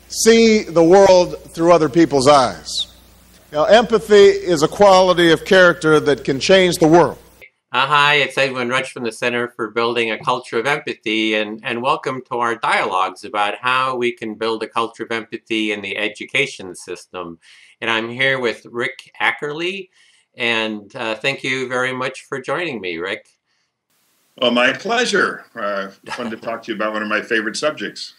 see the world through other people's eyes. Now, empathy is a quality of character that can change the world. Hi, it's Edwin Rutsch from the Center for Building a Culture of Empathy, and welcome to our dialogues about how we can build a culture of empathy in the education system. And I'm here with Rick Ackerly, and thank you very much for joining me, Rick. Well, my pleasure. Fun to talk to you about one of my favorite subjects.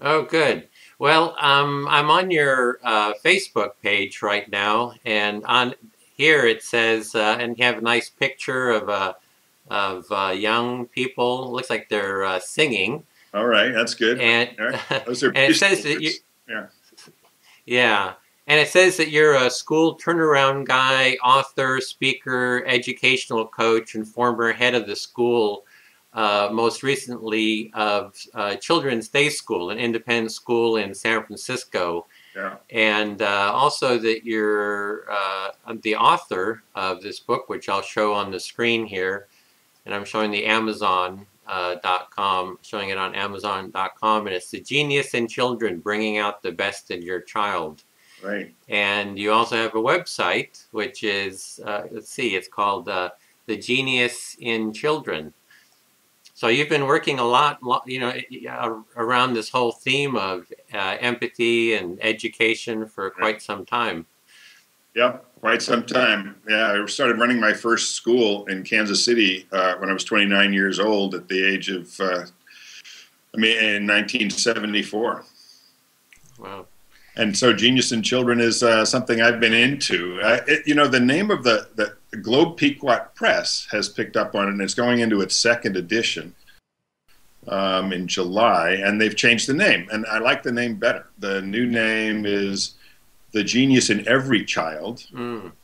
Oh, good. Well, I'm on your Facebook page right now, and on here it says, and you have a nice picture of young people. Looks like they're singing. All right, that's good. And, right. Those are and it says that you, yeah, and it says that you're a school turnaround guy, author, speaker, educational coach, and former head of the school. Most recently of Children's Day School, an independent school in San Francisco. Yeah. And also that you're the author of this book, which I'll show on the screen here. And I'm showing the Amazon.com, showing it on Amazon.com. And it's The Genius in Children, Bringing Out the Best in Your Child. Right. And you also have a website, which is, let's see, it's called The Genius in Children. So you've been working a lot, you know, around this whole theme of empathy and education for quite some time. Yep, quite some time. Yeah, I started running my first school in Kansas City when I was 29 years old at the age of, in 1974. Wow. And so Genius in Children is something I've been into. The name of the Globe Pequot Press has picked up on it, and it's going into its second edition in July, and they've changed the name, and I like the name better. The new name is The Genius in Every Child.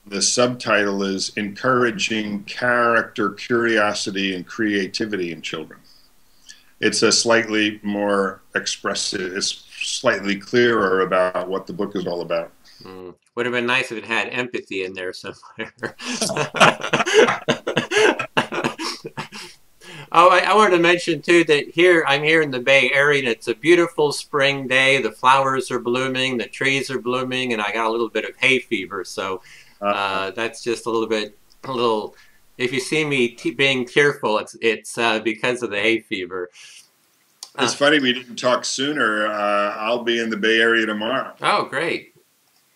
The subtitle is Encouraging Character, Curiosity, and Creativity in Children. It's a slightly more expressive, it's slightly clearer about what the book is all about. Would have been nice if it had empathy in there somewhere. Oh, I wanted to mention too that I'm here in the Bay Area, and it's a beautiful spring day. The flowers are blooming, the trees are blooming, and I got a little bit of hay fever. So that's just a little. If you see me being tearful, it's because of the hay fever. It's funny we didn't talk sooner. I'll be in the Bay Area tomorrow. Oh, great!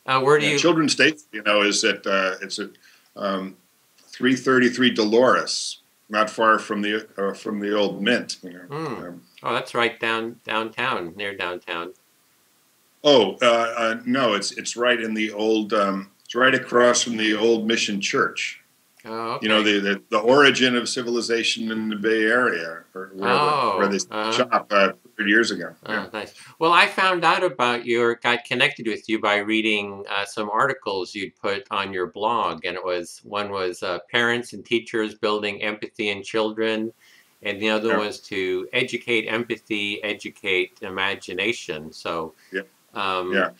Where do you? Children's Day, is at it's at 333 Dolores, not far from the old Mint. Oh, that's right downtown, near downtown. Oh no, it's right in the old. It's right across from the old Mission Church. Oh, okay. The origin of civilization in the Bay Area, or where they shop 100 years ago. Oh, nice. Well, I found out about you, or got connected with you by reading some articles you'd put on your blog, and one was Parents and Teachers Building Empathy in Children, and the other was to educate empathy, educate imagination. So, can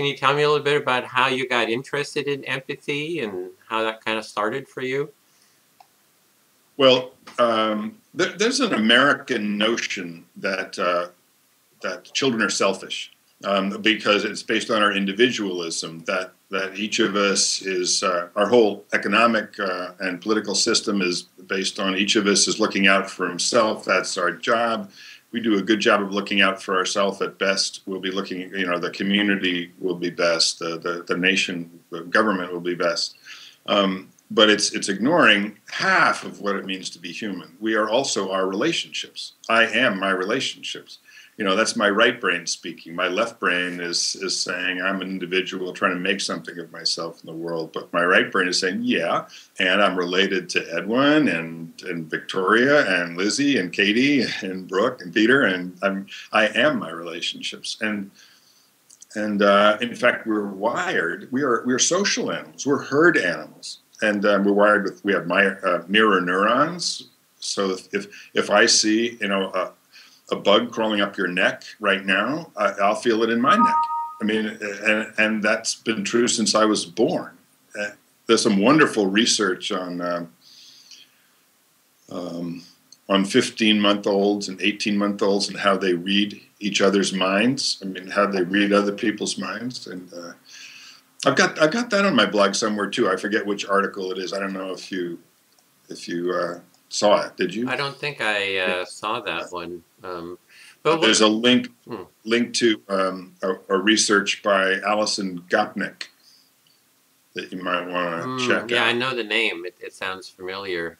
you tell me a little bit about how you got interested in empathy and how that kind of started for you? Well, there's an American notion that children are selfish because it's based on our individualism, that each of us is, our whole economic and political system is based on each of us is looking out for himself. That's our job. We do a good job of looking out for ourselves at best. We'll be looking, the community will be best, the nation, the government will be best. But it's ignoring half of what it means to be human. We are also our relationships. I am my relationships. That's my right brain speaking. My left brain is saying I'm an individual trying to make something of myself in the world. But my right brain is saying, yeah, and I'm related to Edwin and Victoria and Lizzie and Katie and Brooke and Peter, and I am my relationships. And in fact, we're wired. We're social animals. We're herd animals, and we're wired we have mirror neurons. So if I see a bug crawling up your neck right now, I'll feel it in my neck. And that's been true since I was born. There's some wonderful research on 15-month-olds and 18-month-olds and how they read each other's minds. I mean, how they read other people's minds, and I've got that on my blog somewhere too. I forget which article it is. I don't know if you saw it. Did you? I don't think I saw that one. But there's a link to a research by Alison Gopnik that you might want to check out. Yeah, I know the name. It sounds familiar.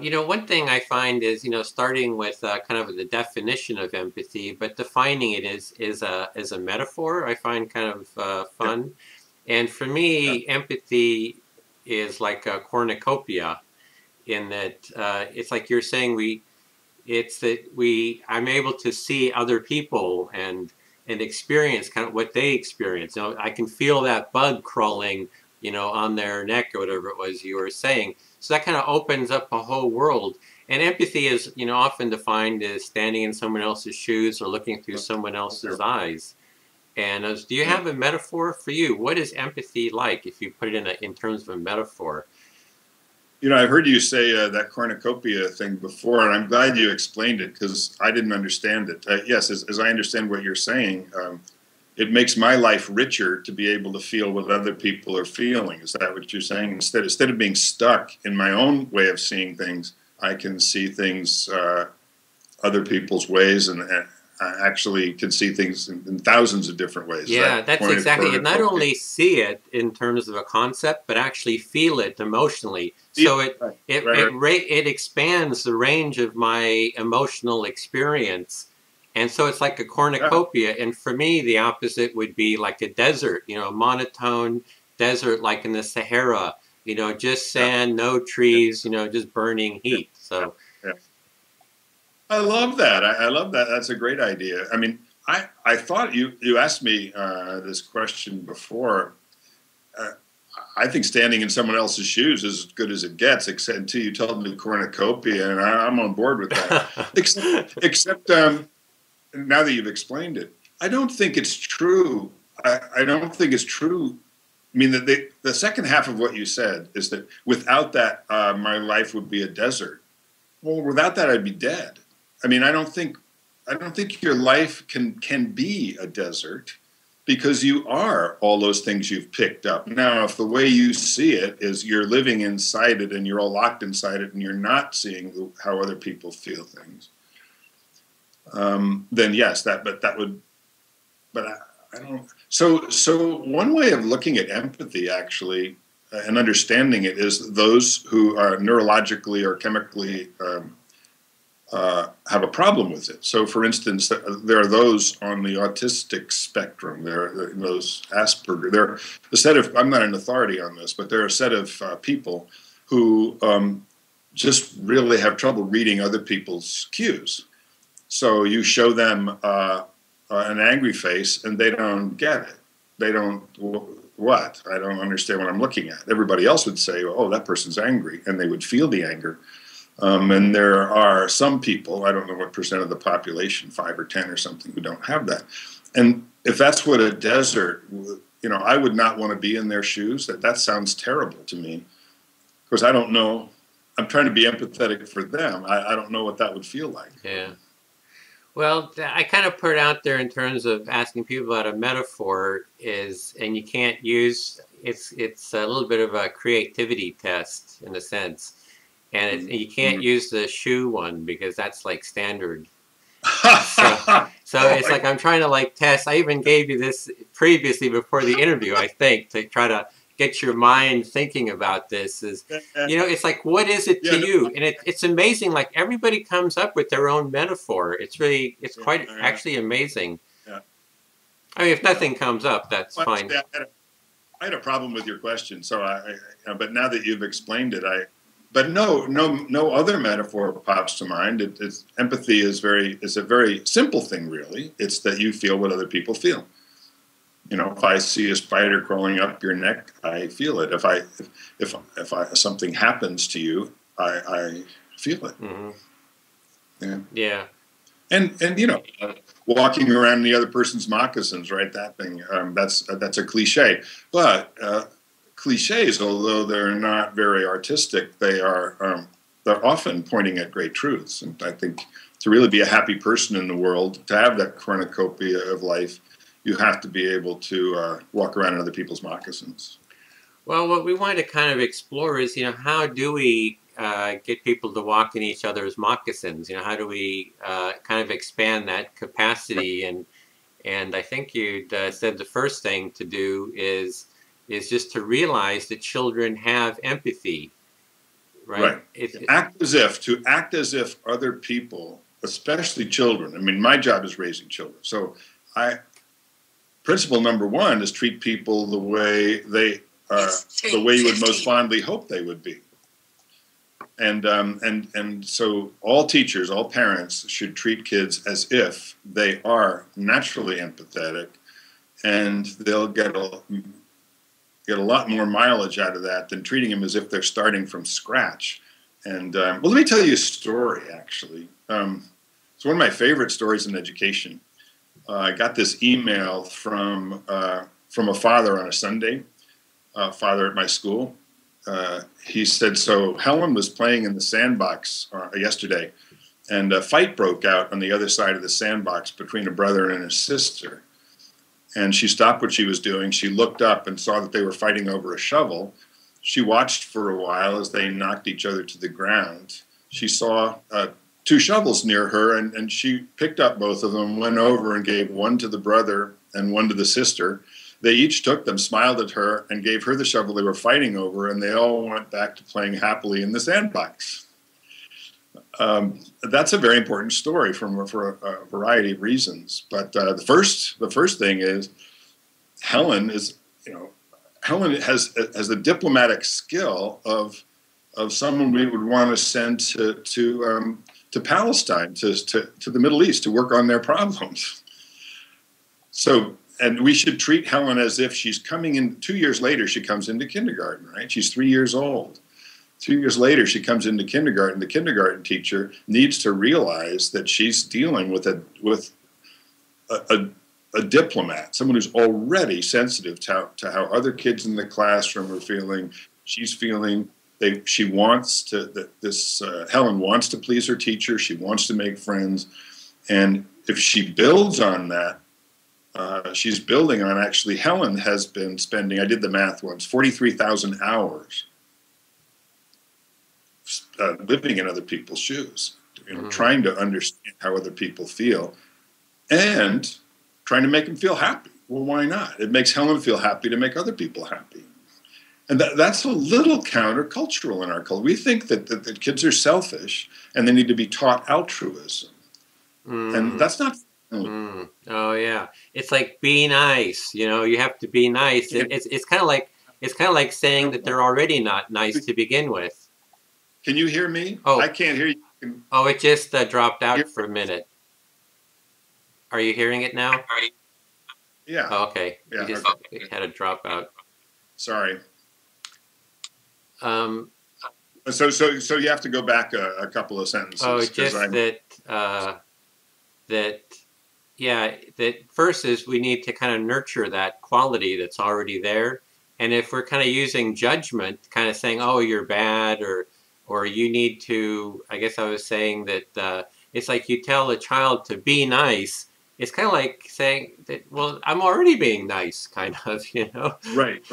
You know, one thing I find is, you know, starting with kind of the definition of empathy, but defining it as a metaphor, I find kind of fun. Yeah. And for me, empathy is like a cornucopia, in that it's like you're saying I'm able to see other people and experience kind of what they experience. You know, I can feel that bug crawling, you know, on their neck or whatever it was you were saying. So that kind of opens up a whole world. And empathy is, you know, often defined as standing in someone else's shoes or looking through someone else's eyes. And do you have a metaphor for you? What is empathy like if you put it in terms of a metaphor? You know, I've heard you say that cornucopia thing before, and I'm glad you explained it because I didn't understand it. Yes, as I understand what you're saying, it makes my life richer to be able to feel what other people are feeling. Is that what you're saying? Instead of being stuck in my own way of seeing things, I can see things other people's ways, and I actually can see things in thousands of different ways. Yeah, that's exactly it. Not only see it in terms of a concept, but actually feel it emotionally. So it expands the range of my emotional experience. And so it's like a cornucopia. Yeah. And for me, the opposite would be like a desert, you know, a monotone desert like in the Sahara, you know, just sand, no trees, you know, just burning heat. So I love that. I love that. That's a great idea. I mean, I thought you asked me this question before. I think standing in someone else's shoes is as good as it gets, except until you told me cornucopia, and I'm on board with that. except now that you've explained it, I don't think it's true. I don't think it's true. I mean, the second half of what you said is that without that, my life would be a desert. Well, without that, I'd be dead. I mean, I don't think your life can be a desert, because you are all those things you've picked up. Now, if the way you see it is you're living inside it and you're all locked inside it and you're not seeing how other people feel things, then yes, I don't. So one way of looking at empathy, actually, and understanding it, is those who are neurologically or chemically have a problem with it. So, for instance, there are those on the autistic spectrum. There are those Asperger. There are a set of, I'm not an authority on this, but there are a set of people who just really have trouble reading other people's cues. So you show them an angry face, and they don't get it. They don't, what? I don't understand what I'm looking at. Everybody else would say, oh, that person's angry, and they would feel the anger. And there are some people, I don't know what percent of the population, 5 or 10 or something, who don't have that. And if that's what a desert, you know, I would not want to be in their shoes. That sounds terrible to me, because I don't know. I'm trying to be empathetic for them. I don't know what that would feel like. Yeah. Well, I kind of put it out there in terms of asking people about a metaphor and you can't use, it's a little bit of a creativity test in a sense. And you can't use the shoe one because that's like standard. So it's like I'm trying to like test. I even gave you this previously before the interview, I think, to try to get your mind thinking about this. Is, you know, it's like, what is it to you? And it's amazing. Like everybody comes up with their own metaphor. It's quite actually amazing. Yeah. I mean, if nothing comes up, that's fine. I had a problem with your question. So but now that you've explained it, But no other metaphor pops to mind. Empathy is a very simple thing, really. It's that you feel what other people feel. You know, if I see a spider crawling up your neck, I feel it. If something happens to you, I feel it. Mm-hmm. Yeah. Yeah. And you know, walking around in the other person's moccasins, right? That thing. That's a cliche, but. Cliches, although they're not very artistic, they're often pointing at great truths. And I think to really be a happy person in the world, to have that cornucopia of life, you have to be able to walk around in other people's moccasins. Well, what we want to kind of explore is, how do we get people to walk in each other's moccasins? How do we kind of expand that capacity? And I think you said the first thing to do is just to realize that children have empathy, right? To act as if other people, especially children. I mean, my job is raising children, so principle number one is treat people the way you would most fondly hope they would be. And so all teachers, all parents should treat kids as if they are naturally empathetic, and they'll get a lot more mileage out of that than treating them as if they're starting from scratch. And well, let me tell you a story, actually. It's one of my favorite stories in education. I got this email from a father on a Sunday, father at my school. He said, so Helen was playing in the sandbox yesterday, and a fight broke out on the other side of the sandbox between a brother and a sister. And she stopped what she was doing. She looked up and saw that they were fighting over a shovel. She watched for a while as they knocked each other to the ground. She saw two shovels near her, and she picked up both of them, went over and gave one to the brother and one to the sister. They each took them, smiled at her, and gave her the shovel they were fighting over, and they all went back to playing happily in the sandbox. That's a very important story for a variety of reasons. But the first thing is Helen has the diplomatic skill of someone we would want to send to Palestine, to the Middle East, to work on their problems. So, and we should treat Helen as if she's coming in 2 years later. She comes into kindergarten, right? She's 3 years old. 2 years later, she comes into kindergarten. The kindergarten teacher needs to realize that she's dealing with a diplomat, someone who's already sensitive to how other kids in the classroom are feeling. She's feeling she wants to. Helen wants to please her teacher. She wants to make friends, and if she builds on that, she's building on. Actually, Helen has been spending. I did the math once. 43,000 hours living in other people's shoes, trying to understand how other people feel, and trying to make them feel happy. Well, why not? It makes Helen feel happy to make other people happy. And that's a little countercultural in our culture. We think that kids are selfish and they need to be taught altruism. And that's not... Oh, yeah. It's like, be nice. You have to be nice. It's kind of like saying that they're already not nice to begin with. Can you hear me? Oh. I can't hear you. Oh, it just dropped out for a minute. Are you hearing it now? Yeah. Oh, okay. Yeah, it had a dropout. Sorry. So you have to go back a couple of sentences. Oh, just that first is we need to kind of nurture that quality that's already there. And if we're kind of using judgment, kind of saying, oh, you're bad, or you need to, I guess I was saying that it's like you tell a child to be nice. It's kind of like saying that, well, I'm already being nice, kind of, Right.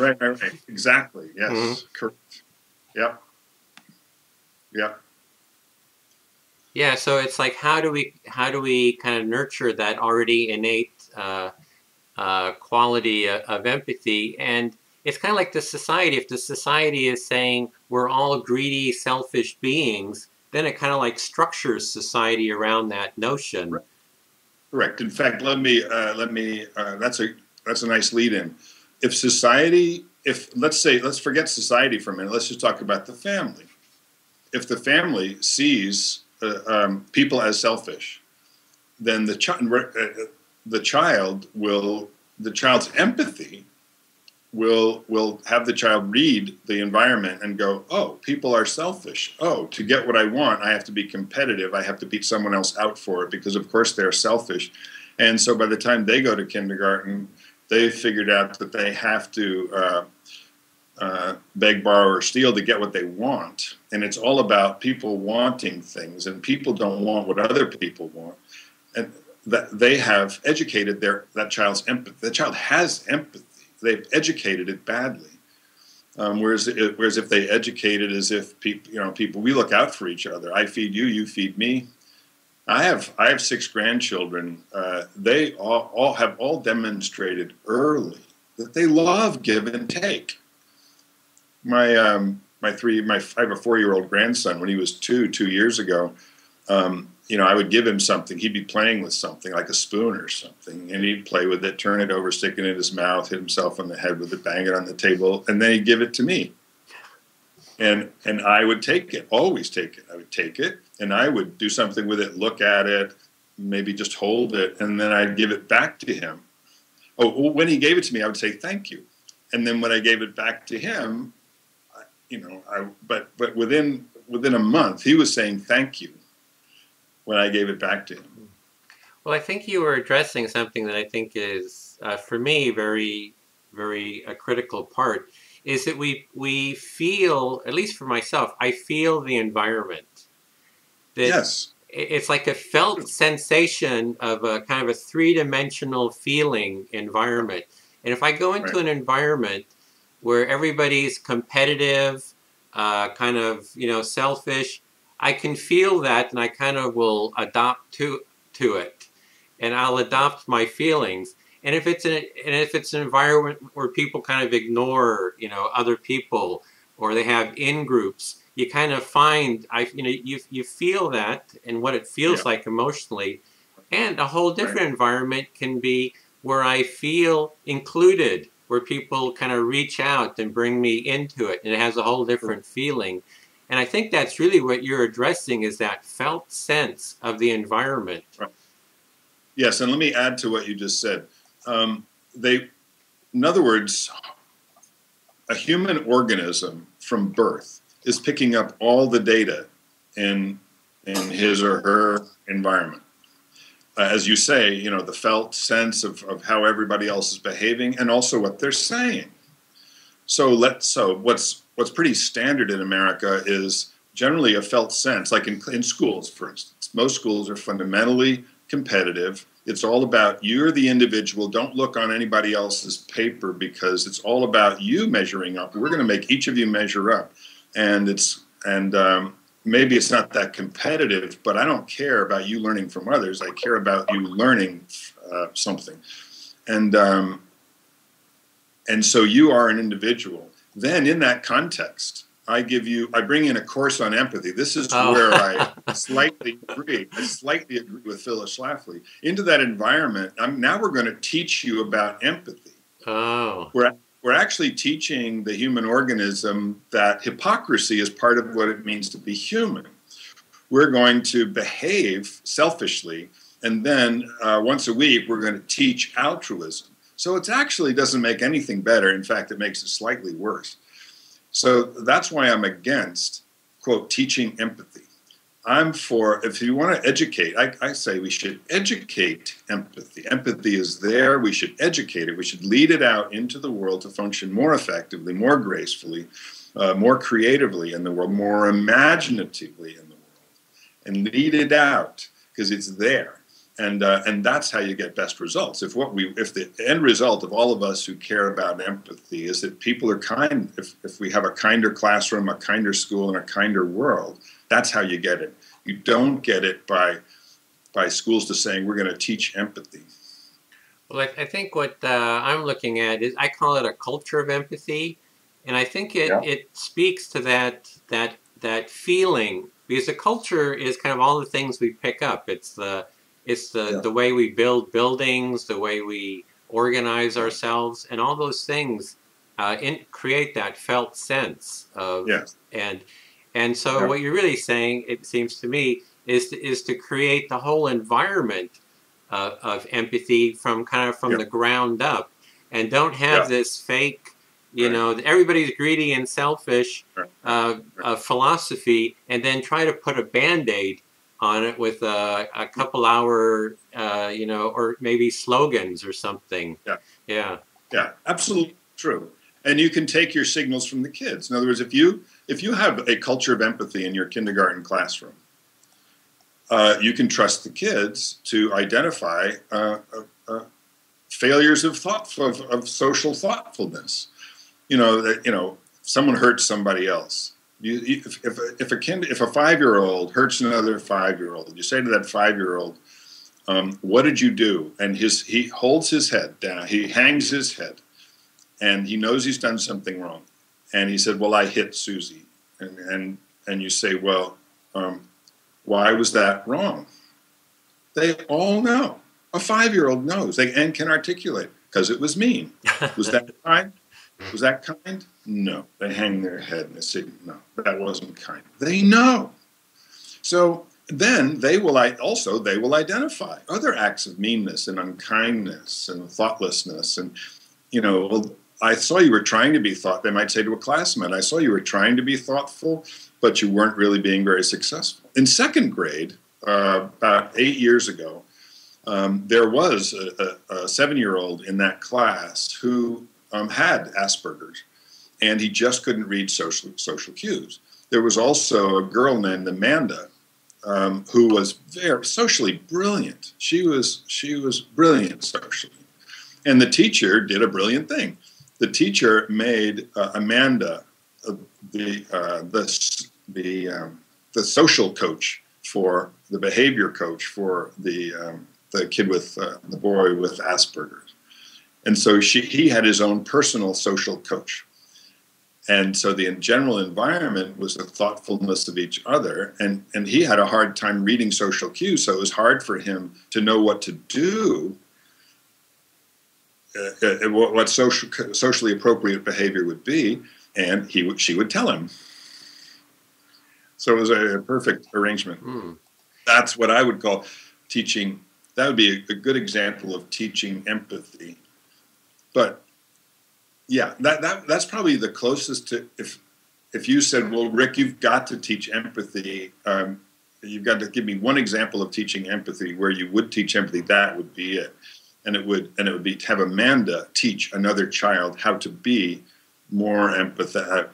Exactly. Yes. Correct. Yep. Yeah. So it's like, how do we kind of nurture that already innate quality of empathy? And it's kind of like the society. If the society is saying we're all greedy, selfish beings, then it kind of like structures society around that notion. Right. Correct. In fact, that's a nice lead-in. Let's forget society for a minute. Let's just talk about the family. If the family sees people as selfish, then the child's empathy will have the child read the environment and go, oh, people are selfish. Oh, to get what I want, I have to be competitive. I have to beat someone else out for it because, of course, they're selfish. And so by the time they go to kindergarten, they've figured out that they have to beg, borrow, or steal to get what they want. and it's all about people wanting things, and people don't want what other people want, and that they have educated that child's empathy. The child has empathy. They've educated it badly. Whereas if they educate it as if people, we look out for each other. I feed you, you feed me. I have 6 grandchildren. They all have demonstrated early that they love give and take. I have a 4-year-old grandson. When he was 2 years ago, I would give him something. He'd be playing with something like a spoon or something, and he'd play with it, turn it over, stick it in his mouth, hit himself on the head with it, bang it on the table, and then he'd give it to me. And I would take it, always take it. I would take it, and I would do something with it, look at it, maybe just hold it, and then I'd give it back to him. Oh, when he gave it to me, I would say thank you, and then when I gave it back to him, but within a month, he was saying thank you when I gave it back to him. Well, I think you were addressing something that I think is, for me, very, very a critical part, is that we feel, at least for myself, I feel the environment. That yes. It's like a felt sensation of a kind of a 3-dimensional feeling environment. And if I go into an environment where everybody's competitive, kind of, selfish, I can feel that, and I kind of will adopt to it, and I'll adopt my feelings. And if it's an environment where people kind of ignore, other people, or they have in groups, you kind of find you feel that and what it feels like emotionally. And a whole different environment can be where I feel included, where people kind of reach out and bring me into it, and it has a whole different feeling. And I think that's really what you're addressing, is that felt sense of the environment. Right. Yes, and let me add to what you just said. In other words, a human organism from birth is picking up all the data in his or her environment. As you say, the felt sense of how everybody else is behaving, and also what they're saying. So what's pretty standard in America is generally a felt sense, like in schools, for instance. Most schools are fundamentally competitive. It's all about you're the individual. Don't look on anybody else's paper, because it's all about you measuring up. We're going to make each of you measure up. And maybe it's not that competitive, but I don't care about you learning from others. I care about you learning something. And so you are an individual. Then in that context, I bring in a course on empathy. This is where I slightly agree. I slightly agree with Phyllis Schlafly. Into that environment, now we're going to teach you about empathy. Oh. We're actually teaching the human organism that hypocrisy is part of what it means to be human. We're going to behave selfishly, and then once a week, we're going to teach altruism. So it actually doesn't make anything better. In fact, it makes it slightly worse. So that's why I'm against, quote, teaching empathy. I'm for, if you want to educate, I say we should educate empathy. Empathy is there. We should educate it. We should lead it out into the world to function more effectively, more gracefully, more creatively in the world, more imaginatively in the world, and lead it out because it's there. And that's how you get best results. If the end result of all of us who care about empathy is that people are kind, if we have a kinder classroom, a kinder school, and a kinder world, that's how you get it. You don't get it by schools just saying we're going to teach empathy. Well, I think what I'm looking at is, I call it a culture of empathy, and I think it speaks to that feeling, because a culture is kind of all the things we pick up. It's the way we build buildings, the way we organize ourselves, and all those things create that felt sense of. Yes. And so what you're really saying, it seems to me, is to create the whole environment of empathy from the ground up, and don't have this fake, everybody's greedy and selfish philosophy, and then try to put a Band-Aid on it with a couple hour, or maybe slogans or something. Yeah, absolutely true. And you can take your signals from the kids. In other words, if if you have a culture of empathy in your kindergarten classroom, you can trust the kids to identify failures of social thoughtfulness. Someone hurts somebody else. If a 5-year-old hurts another 5-year-old, you say to that 5-year-old, what did you do? And he holds his head down, he hangs his head, and he knows he's done something wrong. And he said, well, I hit Susie. And you say, well, why was that wrong? They all know. A 5-year-old knows and can articulate, because it was mean. Was that kind? Was that kind? No. They hang their head and they say, no, that wasn't kind. They know. So then they will identify other acts of meanness and unkindness and thoughtlessness. And, well, I saw you were trying to be they might say to a classmate, I saw you were trying to be thoughtful, but you weren't really being very successful. In second grade, about 8 years ago, there was a 7-year-old in that class who had Asperger's, and he just couldn't read social cues. There was also a girl named Amanda who was very socially brilliant. She was brilliant socially, and the teacher did a brilliant thing. The teacher made Amanda the social coach for the behavior coach for the kid with the boy with Asperger's. And so he had his own personal social coach. And so the general environment was the thoughtfulness of each other. And he had a hard time reading social cues. So it was hard for him to know what to do, what socially appropriate behavior would be. And she would tell him. So it was a perfect arrangement. That's what I would call teaching. That would be a good example of teaching empathy. But yeah, that's probably the closest to, if you said, well, Rick, you've got to teach empathy. You've got to give me one example of teaching empathy where you would teach empathy. That would be it. And it would be to have Amanda teach another child how to be more empathetic.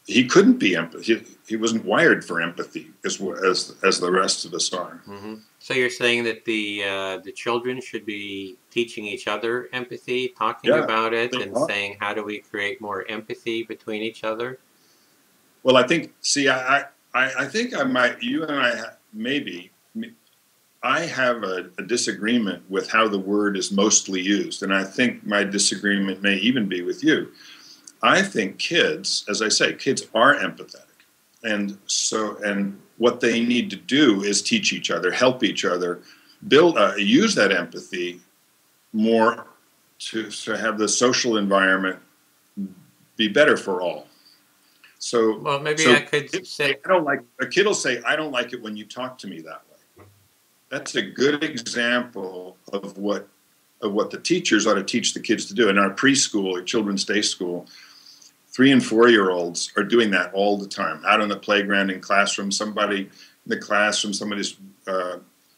He couldn't be empathy. He wasn't wired for empathy as the rest of us are. Mm-hmm. So you're saying that the children should be teaching each other empathy, talking about it, and saying, how do we create more empathy between each other? Well, I think, I think you and I maybe, I have a disagreement with how the word is mostly used. And I think my disagreement may even be with you. I think kids, as I say, kids are empathetic. And what they need to do is teach each other, help each other, use that empathy more to have the social environment be better for all. So, well, maybe I could say, a kid will say, I don't like it when you talk to me that way. That's a good example of what the teachers ought to teach the kids to do. In our preschool or children's day school, 3- and 4-year-olds are doing that all the time. Out on the playground, in classroom, somebody's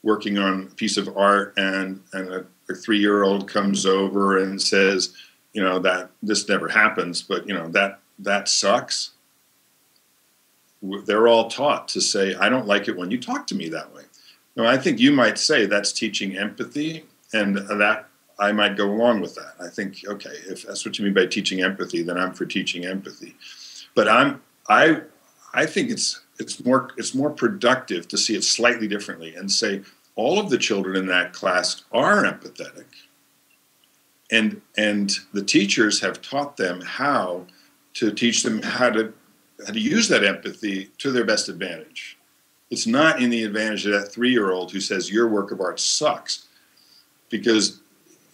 working on a piece of art, and a 3-year-old comes over and says, that this never happens, but that sucks. They're all taught to say, I don't like it when you talk to me that way. Now, I think you might say that's teaching empathy, and that I might go along with that. I think, okay, if that's what you mean by teaching empathy, then I'm for teaching empathy. But I think it's more productive to see it slightly differently and say all of the children in that class are empathetic, and the teachers have taught them how to teach them how to use that empathy to their best advantage. It's not in the advantage of that 3-year-old who says your work of art sucks, because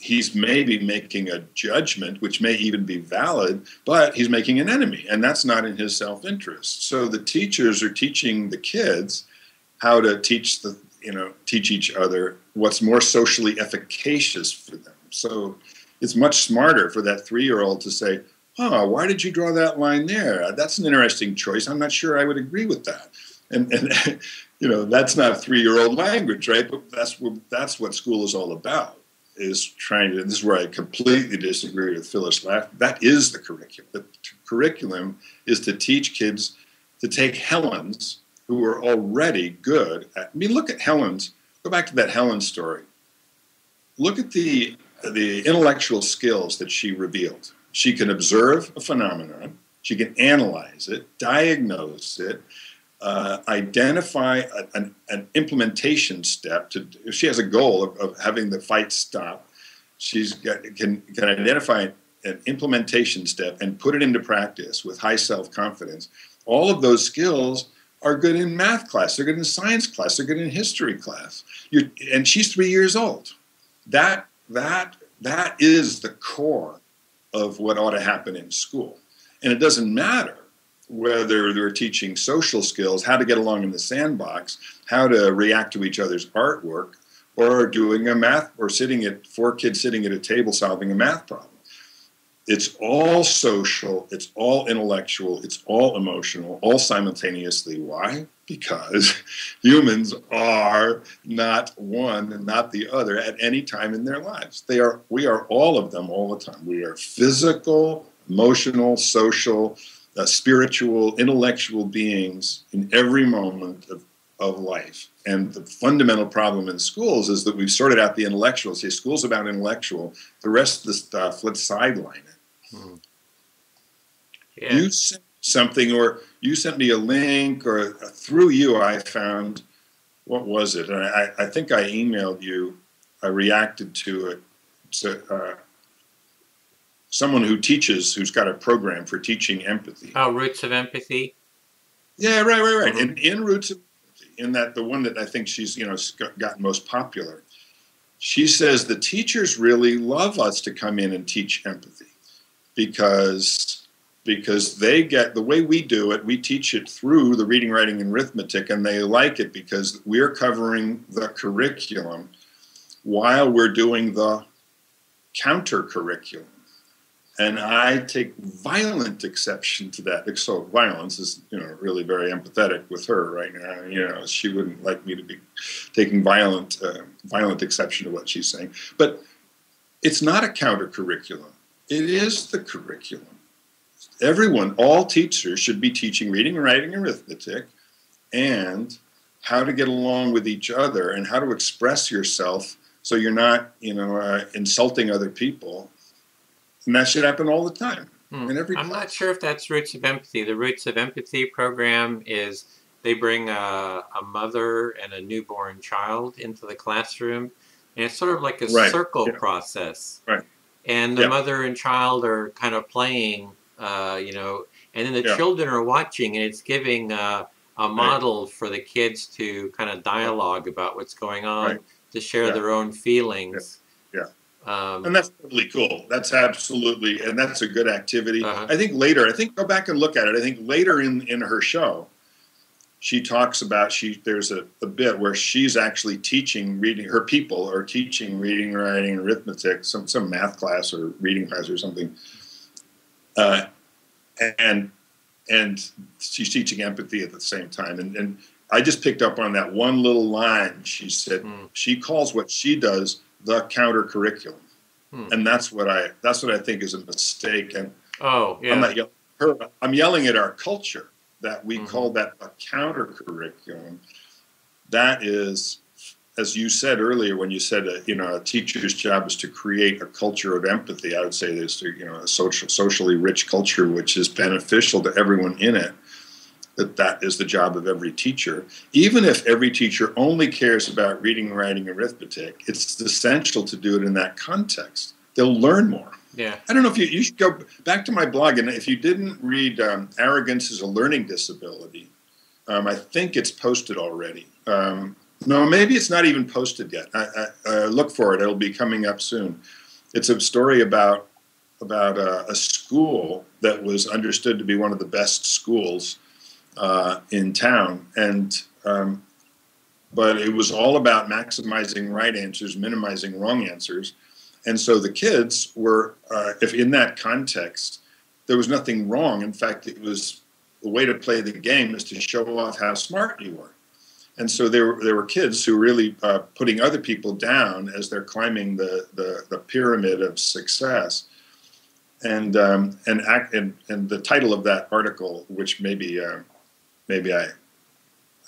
he's maybe making a judgment, which may even be valid, but he's making an enemy, and that's not in his self-interest. So the teachers are teaching the kids how to teach each other what's more socially efficacious for them. So it's much smarter for that 3-year-old to say, why did you draw that line there? That's an interesting choice. I'm not sure I would agree with that. And that's not 3-year-old language, right? But that's what school is all about. This is where I completely disagree with Phyllis Laff. That is the curriculum. The curriculum is to teach kids to take Helens, who were already good at, I mean, look at Helen's, go back to that Helen story. Look at the intellectual skills that she revealed. She can observe a phenomenon, she can analyze it, diagnose it, identify an implementation step. If she has a goal of having the fight stop, can identify an implementation step and put it into practice with high self-confidence. All of those skills are good in math class, they're good in science class, they're good in history class. And she's 3 years old. That is the core of what ought to happen in school. And it doesn't matter whether they're teaching social skills, how to get along in the sandbox, how to react to each other's artwork, or doing a math, or four kids sitting at a table solving a math problem. It's all social, it's all intellectual, it's all emotional, all simultaneously. Why? Because humans are not one and not the other at any time in their lives. We are all of them all the time. We are physical, emotional, social, spiritual, intellectual beings in every moment of life. And the fundamental problem in schools is that we've sorted out the intellectual. Say school's about intellectual. The rest of the stuff, let's sideline it. Yeah. You sent something, or you sent me a link, or through you I found, what was it? And I think I emailed you. I reacted to it. So, someone who's got a program for teaching empathy. Oh, Roots of Empathy. Yeah, right. Mm-hmm. And in Roots of Empathy, in that the one that I think she's gotten most popular, she says the teachers really love us to come in and teach empathy. Because they get the way we do it, we teach it through the reading, writing, and arithmetic, and they like it because we're covering the curriculum while we're doing the counter curriculum. And I take violent exception to that. So violence is, really very empathetic with her right now. She wouldn't like me to be taking violent exception to what she's saying. But it's not a counter curriculum. It is the curriculum. All teachers should be teaching reading, writing, arithmetic, and how to get along with each other and how to express yourself so you're not, insulting other people. And that should happen all the time. In every class. I'm not sure if that's Roots of Empathy. The Roots of Empathy program is they bring a mother and a newborn child into the classroom, and it's sort of like a circle process. Right. And the mother and child are kind of playing, and then the children are watching, and it's giving a model for the kids to kind of dialogue about what's going on, to share their own feelings. Yeah. And that's really cool. That's absolutely, and that's a good activity. I think go back and look at it. I think later in her show, she talks about, there's a bit where she's actually teaching reading, her people are teaching reading, writing, arithmetic, some math class or reading class or something. And she's teaching empathy at the same time. And I just picked up on that one little line. She said, she calls what she does the counter curriculum. And that's what I think is a mistake. And I'm yelling at our culture that we call that a counter curriculum. That is, as you said earlier, when you said a teacher's job is to create a culture of empathy. I would say there's a socially rich culture which is beneficial to everyone in it. That is the job of every teacher. Even if every teacher only cares about reading, writing, arithmetic, it's essential to do it in that context. They'll learn more. Yeah. I don't know if you should go back to my blog, and if you didn't read Arrogance is a Learning Disability, I think it's posted already. No, maybe it's not even posted yet. I look for it. It'll be coming up soon. It's a story about a school that was understood to be one of the best schools in town, but it was all about maximizing right answers, minimizing wrong answers. And so the kids were, if in that context, there was nothing wrong. In fact, it was the way to play the game is to show off how smart you were. And so there were kids who were really putting other people down as they're climbing the pyramid of success. And the title of that article, which maybe maybe I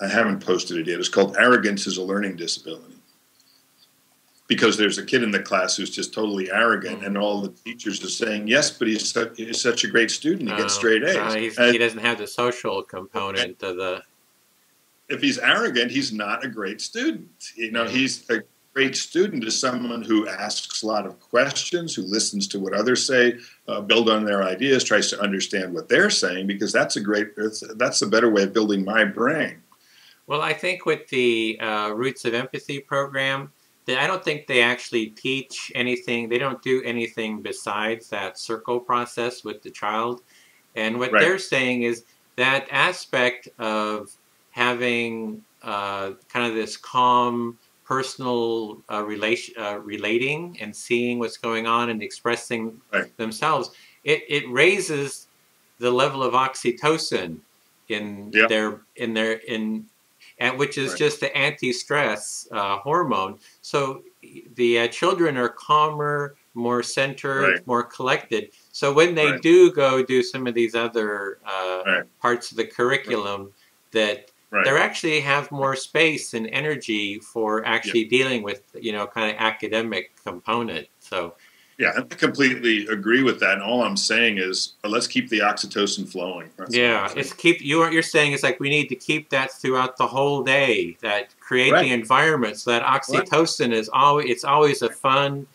haven't posted it yet. It's called Arrogance is a Learning Disability. Because there's a kid in the class who's just totally arrogant, and all the teachers are saying, yes, but he's such a great student. He gets straight A's. He doesn't have the social component of the... If he's arrogant, he's not a great student. You know, he's a great student is someone who asks a lot of questions, who listens to what others say, build on their ideas, tries to understand what they're saying, because that's a better way of building my brain. Well, I think with the Roots of Empathy program, I don't think they actually teach anything. They don't do anything besides that circle process with the child. And what they're saying is that aspect of having kind of this calm, personal relating and seeing what's going on and expressing themselves, it raises the level of oxytocin in which is just the anti-stress hormone. So the children are calmer, more centered, more collected. So when they do go do some of these other parts of the curriculum, that they actually have more space and energy for actually dealing with, you know, kind of academic component. So yeah, I completely agree with that. And all I'm saying is, let's keep the oxytocin flowing. It's you're saying it's like we need to keep that throughout the whole day. That create the environment so that oxytocin is always a fun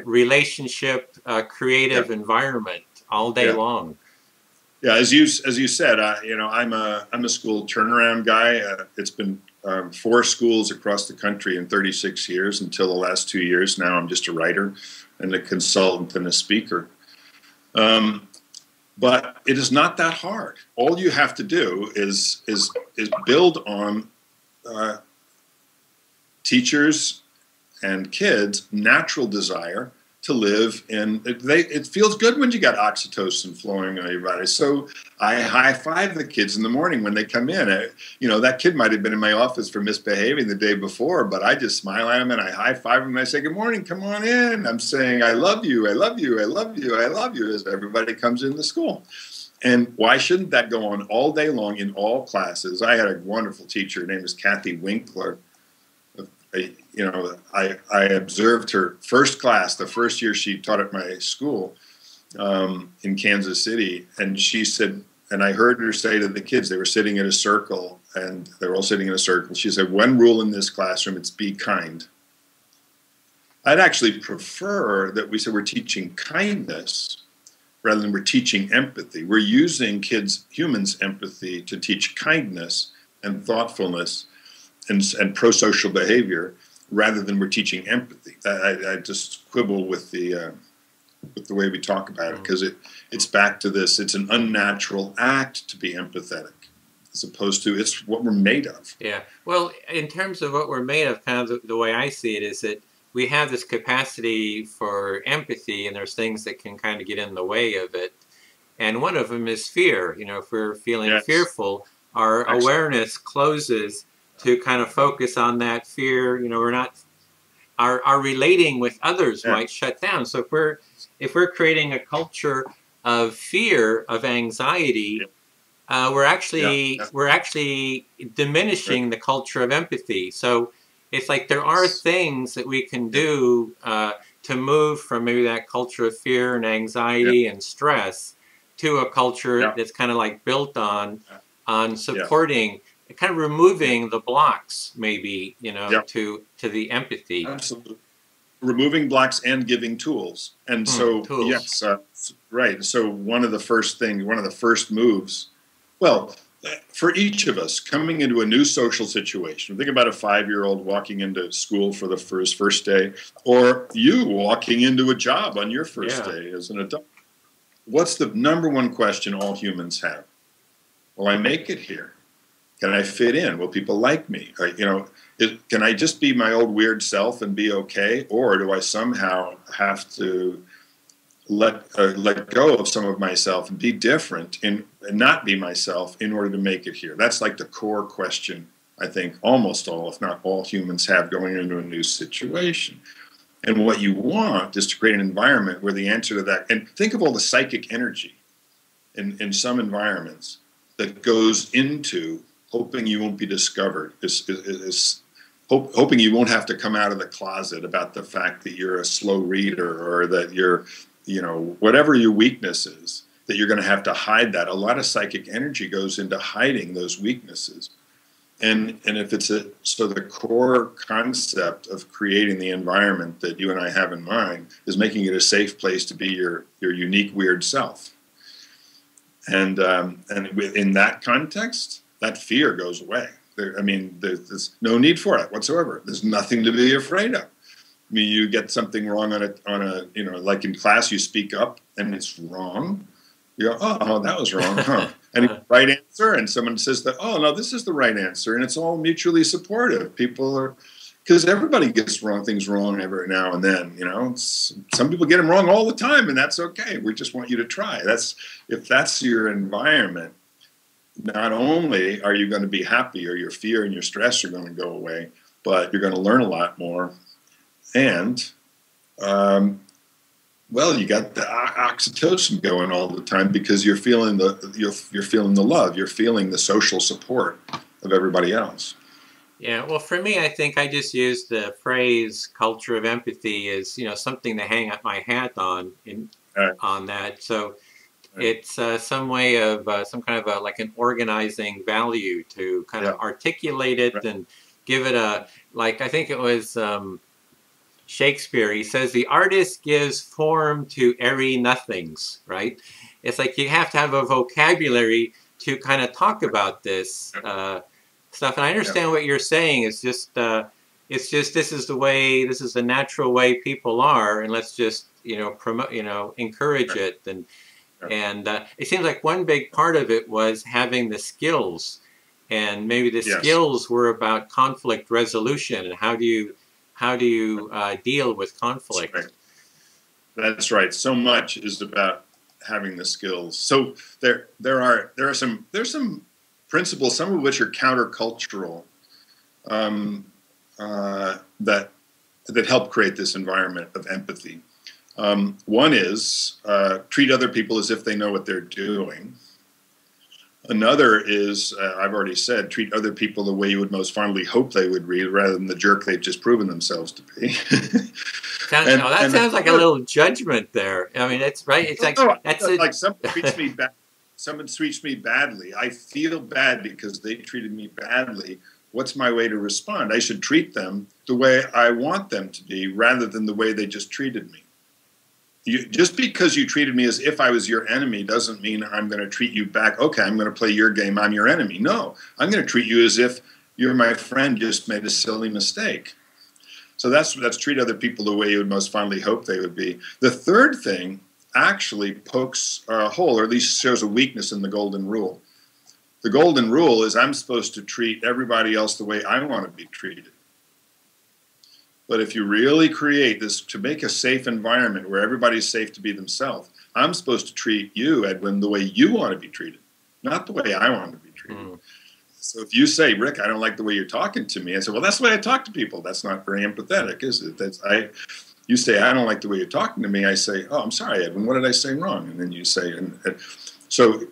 relationship, creative environment all day long. Yeah, as you said, you know, I'm a school turnaround guy. It's been 4 schools across the country in 36 years until the last 2 years. Now I'm just a writer and a consultant and a speaker. But it is not that hard. All you have to do is build on teachers and kids' natural desire to live in. It feels good when you got oxytocin flowing on your body. So I high five the kids in the morning when they come in. You know, that kid might have been in my office for misbehaving the day before, but I just smile at him and I high five him and I say, "Good morning, come on in." I'm saying, "I love you, I love you, I love you, I love you," as everybody comes into school. And why shouldn't that go on all day long in all classes? I had a wonderful teacher. Her name is Kathy Winkler. You know, I observed her first class, the first year she taught at my school in Kansas City. And she said, and I heard her say to the kids, they were sitting in a circle, and they were all sitting in a circle. She said, "One rule in this classroom, it's be kind." I'd actually prefer that we said we're teaching kindness rather than we're teaching empathy. We're using humans' empathy to teach kindness and thoughtfulness and pro-social behavior, rather than we're teaching empathy. I just quibble with the way we talk about it, because it's back to this. It's an unnatural act to be empathetic, as opposed to it's what we're made of. Yeah. Well, in terms of what we're made of, kind of the way I see it is that we have this capacity for empathy, and there's things that can kind of get in the way of it. And one of them is fear. You know, if we're feeling fearful, our awareness closes to kind of focus on that fear. You know, we're not, our relating with others might shut down. So if we're creating a culture of fear, of anxiety, we're actually diminishing the culture of empathy. So it's like there are things that we can do to move from maybe that culture of fear and anxiety and stress to a culture that's kind of like built on supporting, kind of removing the blocks, maybe, you know, to the empathy. Absolutely. Removing blocks and giving tools. And so, yes, right. So one of the first moves, well, for each of us coming into a new social situation, think about a 5-year-old walking into school for the first day, or you walking into a job on your first day as an adult. What's the number one question all humans have? Will I make it here? Can I fit in? Will people like me? Or, you know, can I just be my old weird self and be okay? Or do I somehow have to let go of some of myself and be different and not be myself in order to make it here? That's like the core question I think almost all, if not all, humans have going into a new situation. And what you want is to create an environment where the answer to that, and think of all the psychic energy in some environments that goes into hoping you won't be discovered, hoping you won't have to come out of the closet about the fact that you're a slow reader, or that you're, whatever your weakness is, that you're going to have to hide that. A lot of psychic energy goes into hiding those weaknesses. And if it's so the core concept of creating the environment that you and I have in mind is making it a safe place to be your unique, weird self. And in that context, that fear goes away. There's no need for it whatsoever. There's nothing to be afraid of. I mean, you get something wrong on a like in class, you speak up and it's wrong. You go, oh, that was wrong, huh? And right answer, and someone says that, oh, no, this is the right answer, and it's all mutually supportive. People are, because everybody gets things wrong every now and then, some people get them wrong all the time, and that's okay. We just want you to try. If that's your environment, not only are you going to be happy, or your fear and your stress are going to go away, but you're going to learn a lot more. And, you got the oxytocin going all the time, because you're feeling you're feeling the love, you're feeling the social support of everybody else. Yeah, well, for me, I think I just use the phrase "culture of empathy" as something to hang up my hat on on that. So it's some way of some kind of like an organizing value to kind of articulate it and give it I think it was. Shakespeare, he says the artist gives form to airy nothings, right? It's like you have to have a vocabulary to kind of talk about this stuff. And I understand what you're saying. It's just this is the natural way people are, and let's just promote, encourage it. And it seems like one big part of it was having the skills, and maybe the skills were about conflict resolution and how do you deal with conflict? That's right. So much is about having the skills. So there's some principles, some of which are countercultural, that help create this environment of empathy. One is treat other people as if they know what they're doing. Another is, I've already said, treat other people the way you would most fondly hope they would read, rather than the jerk they've just proven themselves to be. That sounds like a little judgment there. I mean, it's right. It's like someone treats me badly. I feel bad because they treated me badly. What's my way to respond? I should treat them the way I want them to be, rather than the way they just treated me. Just because you treated me as if I was your enemy doesn't mean I'm going to treat you back. Okay, I'm going to play your game. I'm your enemy. No, I'm going to treat you as if you're my friend, just made a silly mistake. So that's treat other people the way you would most fondly hope they would be. The third thing actually pokes a hole, or at least shows a weakness in the golden rule. The golden rule is I'm supposed to treat everybody else the way I want to be treated. But if you really create this to make a safe environment where everybody's safe to be themselves, I'm supposed to treat you, Edwin, the way you want to be treated, not the way I want to be treated. Mm. So if you say, Rick, I don't like the way you're talking to me, I say, well, that's the way I talk to people. That's not very empathetic, is it? You say, I don't like the way you're talking to me. I say, oh, I'm sorry, Edwin, what did I say wrong? And then you say, so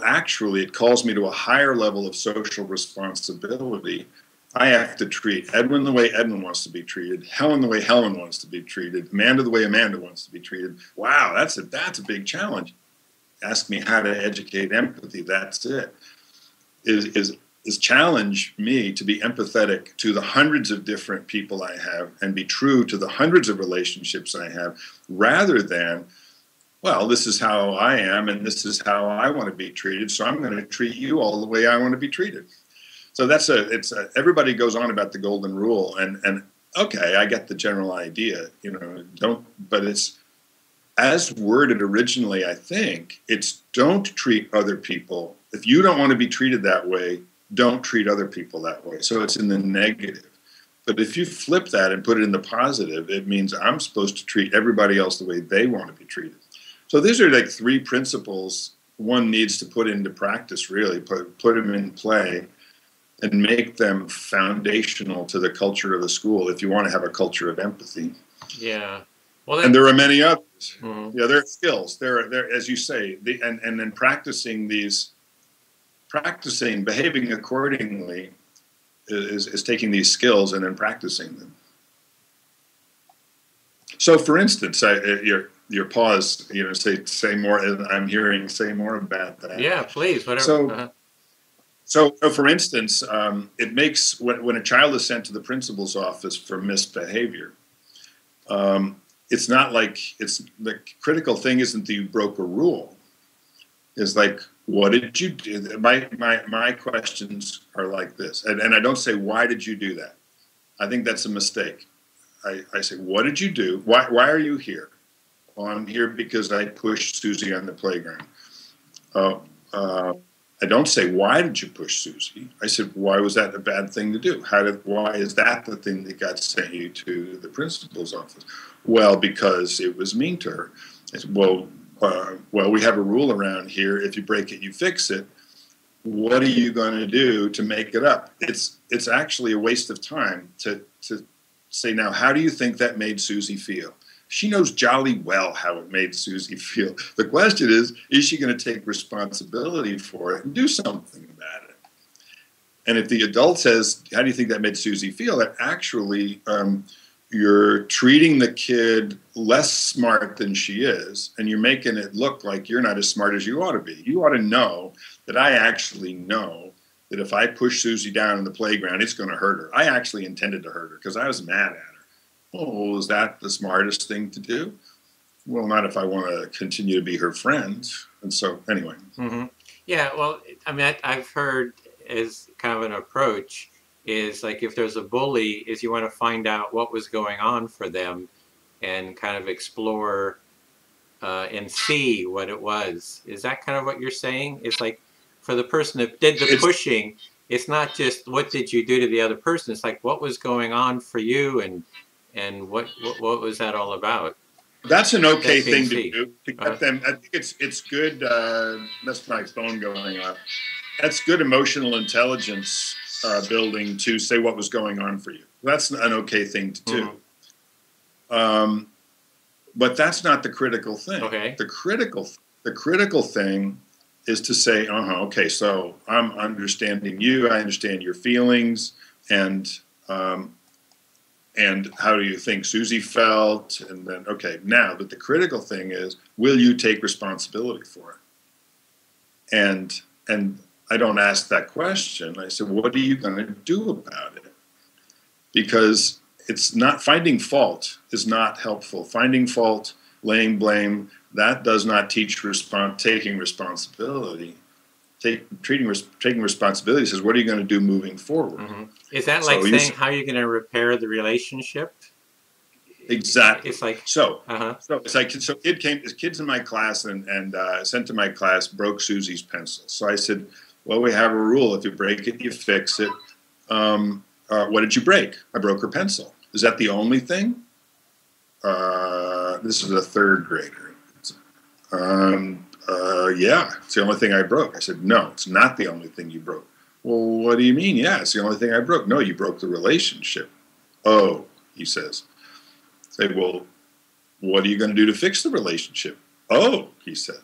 actually it calls me to a higher level of social responsibility. I have to treat Edwin the way Edwin wants to be treated, Helen the way Helen wants to be treated, Amanda the way Amanda wants to be treated. Wow, that's a big challenge. Ask me how to educate empathy. That's it. Is challenge me to be empathetic to the hundreds of different people I have and be true to the hundreds of relationships I have, rather than, well, this is how I am and this is how I want to be treated, so I'm going to treat you all the way I want to be treated. So everybody goes on about the golden rule, and okay, I get the general idea, but it's as worded originally, I think, it's don't treat other people. If you don't want to be treated that way, don't treat other people that way. So it's in the negative. But if you flip that and put it in the positive, it means I'm supposed to treat everybody else the way they want to be treated. So these are like three principles one needs to put into practice, really, put them in play, and make them foundational to the culture of the school if you want to have a culture of empathy. Yeah. Well, and there are many others. Mm-hmm. Yeah, there are skills. There, as you say, and then practicing these practicing, behaving accordingly is taking these skills and then practicing them. So, for instance, your pause, say more. I'm hearing say more about that. Yeah, please. Whatever. So, for instance, it makes when a child is sent to the principal's office for misbehavior. It's not like the critical thing isn't that you broke a rule. It's like, what did you do? My questions are like this, and I don't say, why did you do that? I think that's a mistake. I say, what did you do? Why are you here? Well, I'm here because I pushed Susie on the playground. I don't say, why did you push Susie? I said, why was that a bad thing to do? Why is that the thing that got sent you to the principal's office? Well, because it was mean to her. I said, well, we have a rule around here. If you break it, you fix it. What are you going to do to make it up? It's actually a waste of time to say, now, how do you think that made Susie feel? She knows jolly well how it made Susie feel. The question is she going to take responsibility for it and do something about it? And if the adult says, how do you think that made Susie feel? That actually you're treating the kid less smart than she is, and you're making it look like you're not as smart as you ought to be. You ought to know that I actually know that if I push Susie down in the playground, it's going to hurt her. I actually intended to hurt her because I was mad at her. Oh, is that the smartest thing to do? Well, not if I want to continue to be her friend. And so, anyway. Mm-hmm. Yeah, well, I mean, I've heard as kind of an approach is like if there's a bully, is you want to find out what was going on for them and kind of explore and see what it was. Is that kind of what you're saying? It's like for the person that did the pushing, it's not just what did you do to the other person. It's like what was going on for you and what was that all about? That's an okay thing to do to get them. I think it's good. That's my phone going off. That's good emotional intelligence building to say what was going on for you. That's an okay thing to do. Mm-hmm. But that's not the critical thing. Okay. The critical thing is to say, okay, so I'm understanding you. I understand your feelings, and how do you think Susie felt? And then, okay, now, but the critical thing is, will you take responsibility for it? And I don't ask that question. I said, what are you going to do about it? Because it's not, finding fault is not helpful. Finding fault, laying blame, that does not teach taking responsibility. Taking responsibility says, what are you going to do moving forward? Mm-hmm. Is that like saying how you're going to repair the relationship? Exactly. It's like so it's like kids in my class and sent to my class broke Susie's pencil. So I said, well, we have a rule: if you break it, you fix it. What did you break? I broke her pencil. Is that the only thing? This is a third grader. Yeah, it's the only thing I broke. I said, no, it's not the only thing you broke. Well, what do you mean? Yeah, it's the only thing I broke. No, you broke the relationship. Oh, he says. Say, well, what are you going to do to fix the relationship? Oh, he said,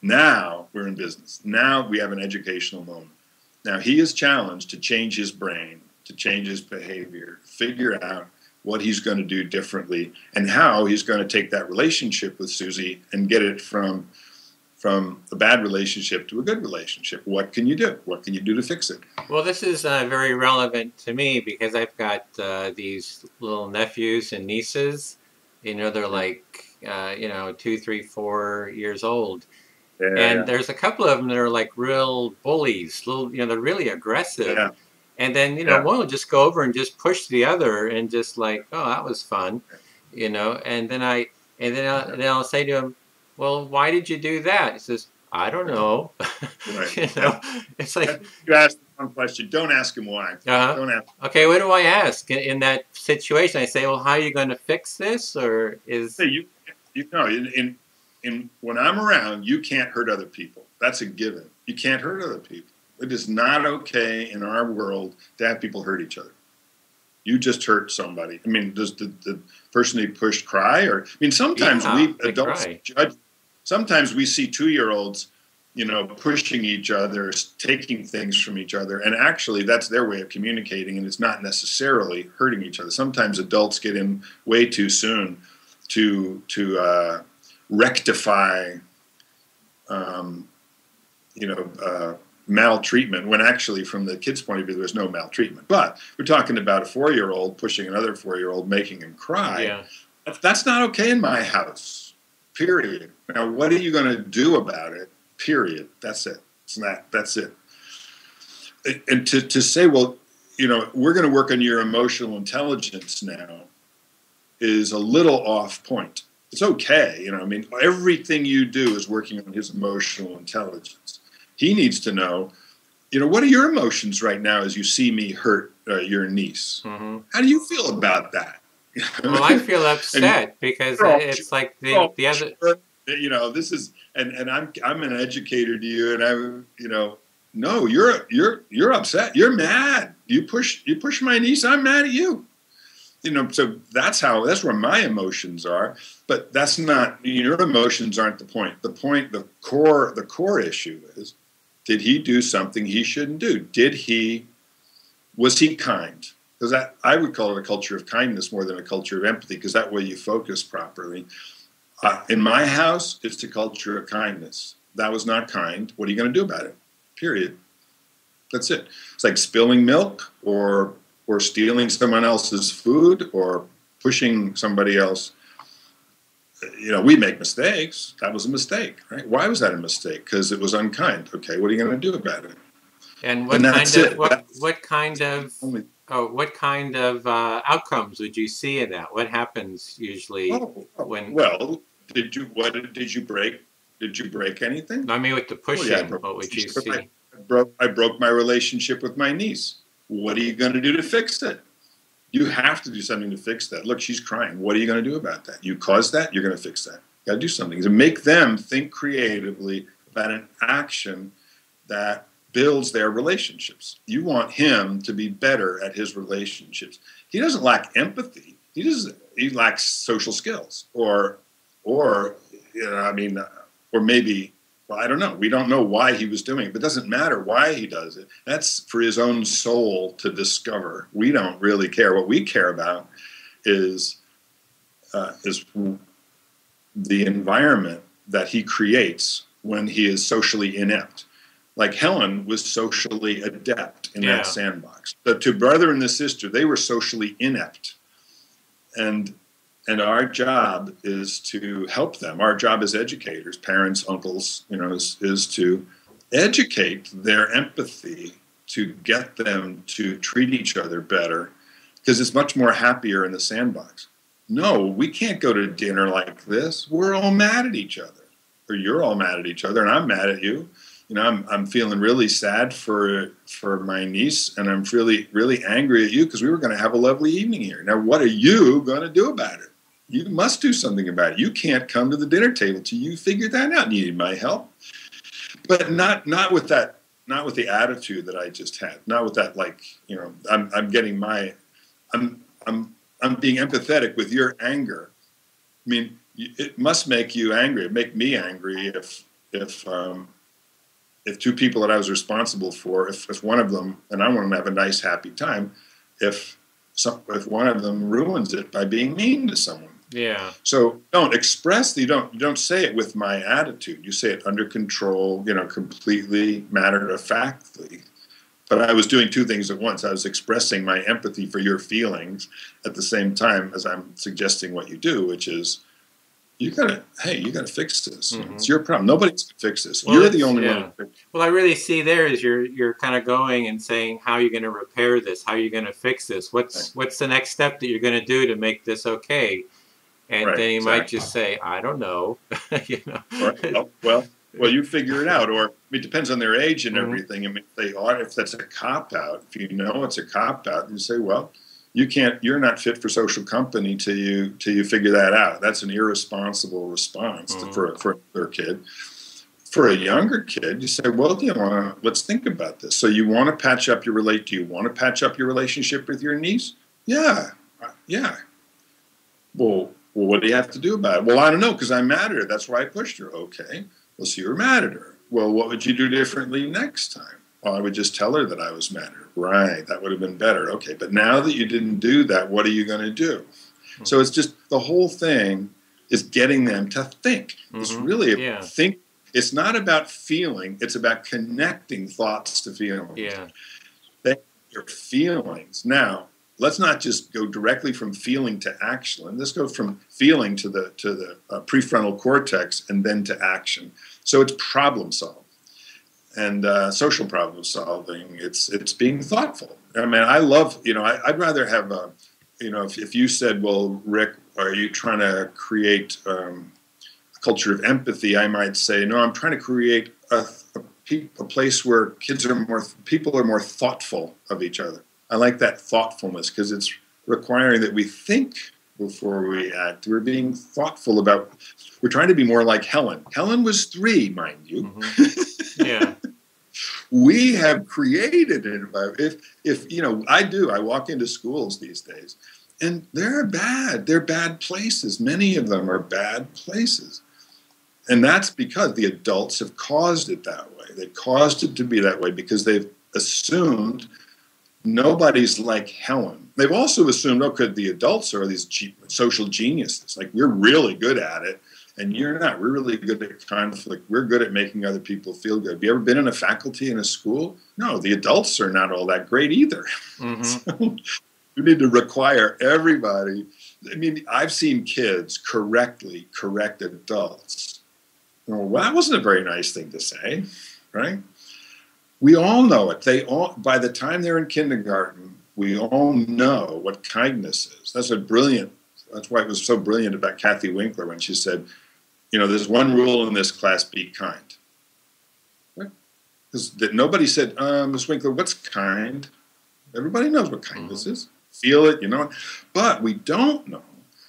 now we're in business. Now we have an educational moment. Now he is challenged to change his brain, to change his behavior, figure out what he's going to do differently and how he's going to take that relationship with Susie and get it from a bad relationship to a good relationship. What can you do? What can you do to fix it? Well, this is very relevant to me because I've got these little nephews and nieces. They're like, 2, 3, 4 years old. Yeah. And there's a couple of them that are like real bullies. They're really aggressive. Yeah. And then, one will just go over and just push the other and just like, oh, that was fun, And then I'll say to him, well, why did you do that? He says, I don't know. Right. It's like you ask one question. Don't ask him why. Don't ask. Okay, what do I ask in that situation? I say, well, how are you going to fix this? Or is when I'm around, you can't hurt other people. That's a given. You can't hurt other people. It is not okay in our world to have people hurt each other. You just hurt somebody. I mean, does the person they pushed cry? Sometimes we adults judge. Sometimes we see 2-year-olds pushing each other, taking things from each other. And actually, that's their way of communicating, and it's not necessarily hurting each other. Sometimes adults get in way too soon to rectify, maltreatment, when actually, from the kid's point of view, there's no maltreatment. But we're talking about a 4-year-old pushing another 4-year-old, making him cry. Yeah. That's not okay in my house, period. Now, what are you going to do about it? Period. That's it. That's it. And to say, well, we're going to work on your emotional intelligence now is a little off point. It's okay. Everything you do is working on his emotional intelligence. He needs to know, what are your emotions right now as you see me hurt your niece? Mm-hmm. How do you feel about that? Well, I feel upset because it's like the other. This is, and I'm an educator to you, and no, you're upset. You're mad. You push my niece. I'm mad at you. So that's where my emotions are. But that's not, your emotions aren't the point. The core issue is, did he do something he shouldn't do? Was he kind? Because I would call it a culture of kindness more than a culture of empathy, because that way you focus properly. In my house, it's a culture of kindness. That was not kind. What are you going to do about it? Period. That's it. It's like spilling milk or stealing someone else's food or pushing somebody else. We make mistakes. That was a mistake, right? Why was that a mistake? Because it was unkind. Okay, what are you going to do about it? And what kind of outcomes would you see in that? What happens usually when? Well, did you break? Did you break anything? I mean, with the pushing, what would you see? I broke my relationship with my niece. What are you going to do to fix it? You have to do something to fix that. Look, she's crying. What are you going to do about that? You caused that. You're going to fix that. You got to do something to make them think creatively about an action that builds their relationships. You want him to be better at his relationships. He doesn't lack empathy. He lacks social skills, or maybe. Well, I don't know. We don't know why he was doing it, but it doesn't matter why he does it. That's for his own soul to discover. We don't really care. What we care about is the environment that he creates when he is socially inept. Like Helen was socially adept in that sandbox. But to brother and the sister, they were socially inept. And our job is to help them. Our job as educators, parents, uncles, is to educate their empathy, to get them to treat each other better, because it's much more happier in the sandbox. No, we can't go to dinner like this. We're all mad at each other, or you're all mad at each other, and I'm mad at you. I'm feeling really sad for my niece, and I'm really, really angry at you because we were going to have a lovely evening here. Now, what are you going to do about it? You must do something about it. You can't come to the dinner table till you figure that out. You need my help, but not with that, not with the attitude that I just had. Not with that, I'm being empathetic with your anger. I mean, it must make you angry. It make me angry if two people that I was responsible for, if one of them, and I want them to have a nice, happy time, if one of them ruins it by being mean to someone. Yeah. So don't you don't say it with my attitude. You say it under control, completely matter-of-factly. But I was doing two things at once. I was expressing my empathy for your feelings at the same time as I'm suggesting what you do, which is, you gotta fix this. Mm-hmm. It's your problem. Nobody's gonna fix this. Well, you're the only one to fix it. Well, I really see there is you're kind of going and saying, how are you going to repair this? How are you going to fix this? What's the next step that you're going to do to make this okay? And then you might just say, I don't know. Right. Well, you figure it out. Or it depends on their age and everything. I mean, if that's a cop out, if you know it's a cop out, you say, well, you're not fit for social company till you figure that out. That's an irresponsible response for their kid. For a younger kid, you say, well, let's think about this. So you want to patch up your relationship with your niece? Yeah. Well, what do you have to do about it? Well, I don't know, because I'm mad at her. That's why I pushed her. Okay. Well, so you were mad at her. Well, what would you do differently next time? Well, I would just tell her that I was mad at her. Right, that would have been better. Okay, but now that you didn't do that, what are you going to do? So it's just the whole thing is getting them to think. It's really think. It's not about feeling. It's about connecting thoughts to feelings. Yeah. Think your feelings. Now, let's not just go directly from feeling to action. Let's go from feeling to the prefrontal cortex and then to action. So it's problem solving and social problem solving. It's being thoughtful. I mean, I love, I'd rather have, if you said, well, Rick, are you trying to create a culture of empathy? I might say, no, I'm trying to create a place where people are more thoughtful of each other. I like that thoughtfulness because it's requiring that we think before we act. We're being thoughtful we're trying to be more like Helen. Helen was 3, mind you. Yeah. We have created an environment. I walk into schools these days and they're bad places. Many of them are bad places. And that's because the adults have caused it that way. They caused it to be that way because they've assumed nobody's like Helen. They've also assumed, the adults are these social geniuses. Like, we're really good at it, and you're not. We're really good at conflict. We're good at making other people feel good. Have you ever been in a faculty in a school? No, the adults are not all that great either. So you need to require everybody. I mean, I've seen kids correctly correct adults. Well, that wasn't a very nice thing to say, right? We all know it. By the time they're in kindergarten, we all know what kindness is. That's why it was so brilliant about Kathy Winkler when she said, there's one rule in this class, be kind. Right? Because nobody said, Ms. Winkler, what's kind? Everybody knows what kindness is. Feel it, But we don't know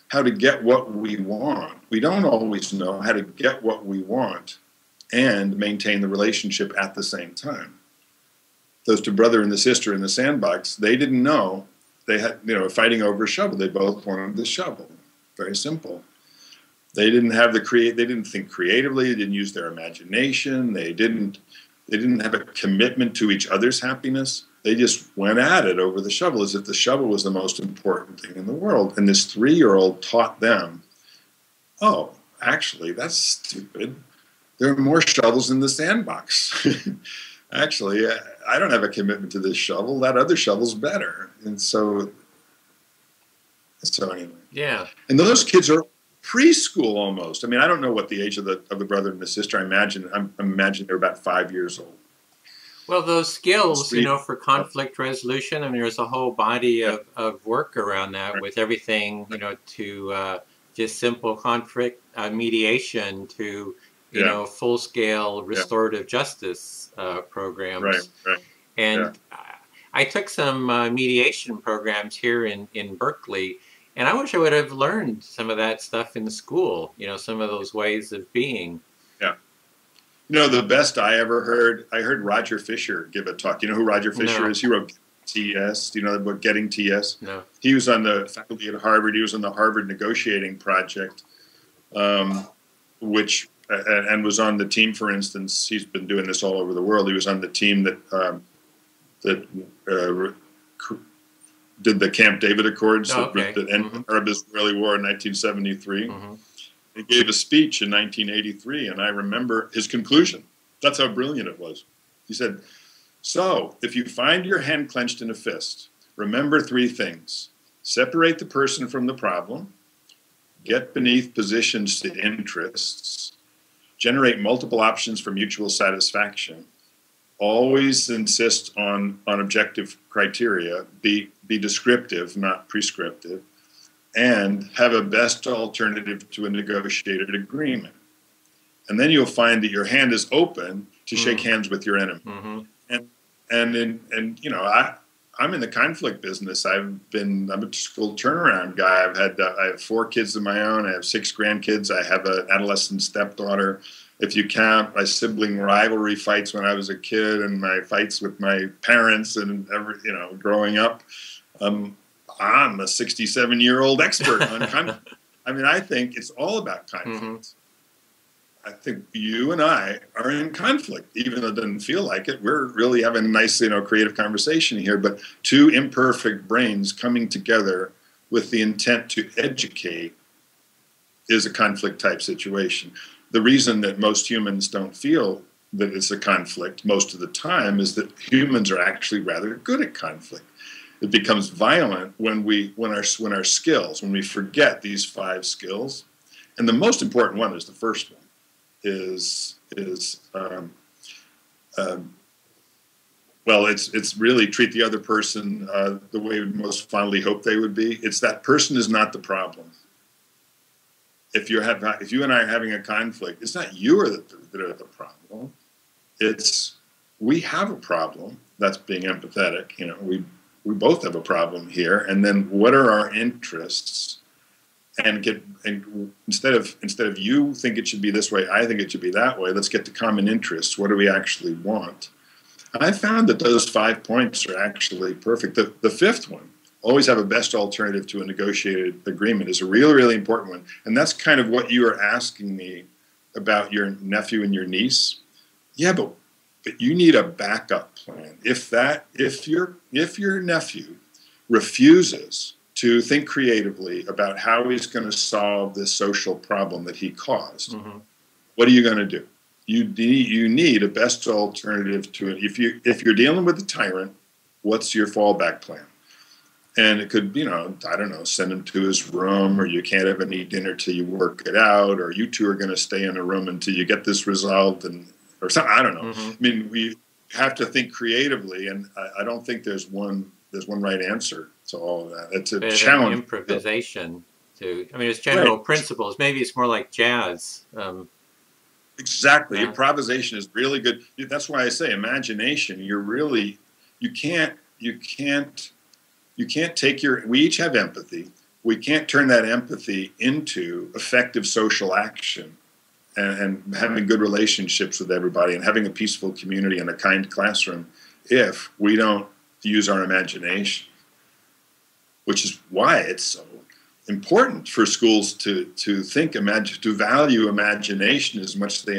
how to get what we want. We don't always know how to get what we want and maintain the relationship at the same time. Those two brother and the sister in the sandbox, they didn't know they had, fighting over a shovel. They both wanted the shovel. Very simple. They didn't have they didn't think creatively. They didn't use their imagination. They didn't have a commitment to each other's happiness. They just went at it over the shovel as if the shovel was the most important thing in the world. And this 3-year-old taught them, oh, actually, that's stupid. There are more shovels in the sandbox. Actually, I don't have a commitment to this shovel. That other shovel's better. And so anyway. Yeah. And those kids are preschool almost. I mean, I don't know what the age of the brother and the sister. I'm imagining they're about 5 years old. Well, those skills, for conflict resolution, I mean, there's a whole body of work around that with everything, to just simple conflict mediation to, full-scale restorative justice programs. Right. And I took some mediation programs here in Berkeley, and I wish I would have learned some of that stuff in the school, some of those ways of being. Yeah. The best I ever heard, I heard Roger Fisher give a talk. You know who Roger Fisher is? He wrote TS. Do you know the book Getting TS? No. He was on the faculty at Harvard. He was on the Harvard negotiating project, which and was on the team, for instance. He's been doing this all over the world. He was on the team that did the Camp David Accords that ended the Arab-Israeli War in 1973. He gave a speech in 1983, and I remember his conclusion. That's how brilliant it was. He said, so, if you find your hand clenched in a fist, remember 3 things. Separate the person from the problem, get beneath positions to interests, generate multiple options for mutual satisfaction, always insist on objective criteria, be descriptive, not prescriptive, and have a best alternative to a negotiated agreement. And then you'll find that your hand is open to shake hands with your enemy. And I'm in the conflict business. I'm a school turnaround guy. I have 4 kids of my own. I have 6 grandkids. I have an adolescent stepdaughter. If you count my sibling rivalry fights when I was a kid and my fights with my parents and growing up, I'm a 67-year-old expert on conflict. I mean, I think it's all about conflict. I think you and I are in conflict, even though it doesn't feel like it. We're really having a nice, creative conversation here, but two imperfect brains coming together with the intent to educate is a conflict type situation. The reason that most humans don't feel that it's a conflict most of the time is that humans are actually rather good at conflict. It becomes violent when we forget these 5 skills, and the most important one is the first one. It's really treat the other person the way we most fondly hope they would be. It's that person is not the problem. If you and I are having a conflict, it's not you that are the problem. It's we have a problem. That's being empathetic. We both have a problem here. And then what are our interests? And instead of you think it should be this way, I think it should be that way. Let's get to common interests. What do we actually want? And I found that those 5 points are actually perfect. The 5th one, always have a best alternative to a negotiated agreement, is a really, really important one. And that's kind of what you were asking me about your nephew and your niece. Yeah, but you need a backup plan. If your nephew refuses to think creatively about how he's going to solve this social problem that he caused, what are you going to do? You need a best alternative to it. If you're dealing with a tyrant, what's your fallback plan? And it could, I don't know, send him to his room, or you can't have any dinner till you work it out, or you two are going to stay in a room until you get this resolved, or something. I don't know. I mean, we have to think creatively, and I don't think there's one right answer to all of that. It's a challenge. Improvisation it's general principles. Maybe it's more like jazz. Exactly. Yeah. Improvisation is really good. That's why I say imagination. You can't take we each have empathy. We can't turn that empathy into effective social action and having good relationships with everybody and having a peaceful community and a kind classroom if we don't use our imagination, which is why it's so important for schools to value imagination as much as they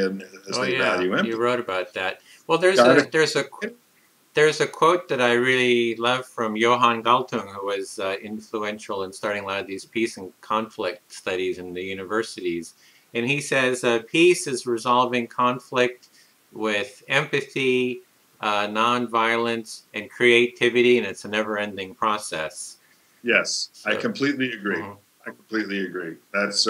value empathy. You wrote about that. Well, there's a quote that I really love from Johann Galtung, who was influential in starting a lot of these peace and conflict studies in the universities. And he says, peace is resolving conflict with empathy, nonviolence, and creativity, and it's a never-ending process. Yes, so, I completely agree. I completely agree. That's,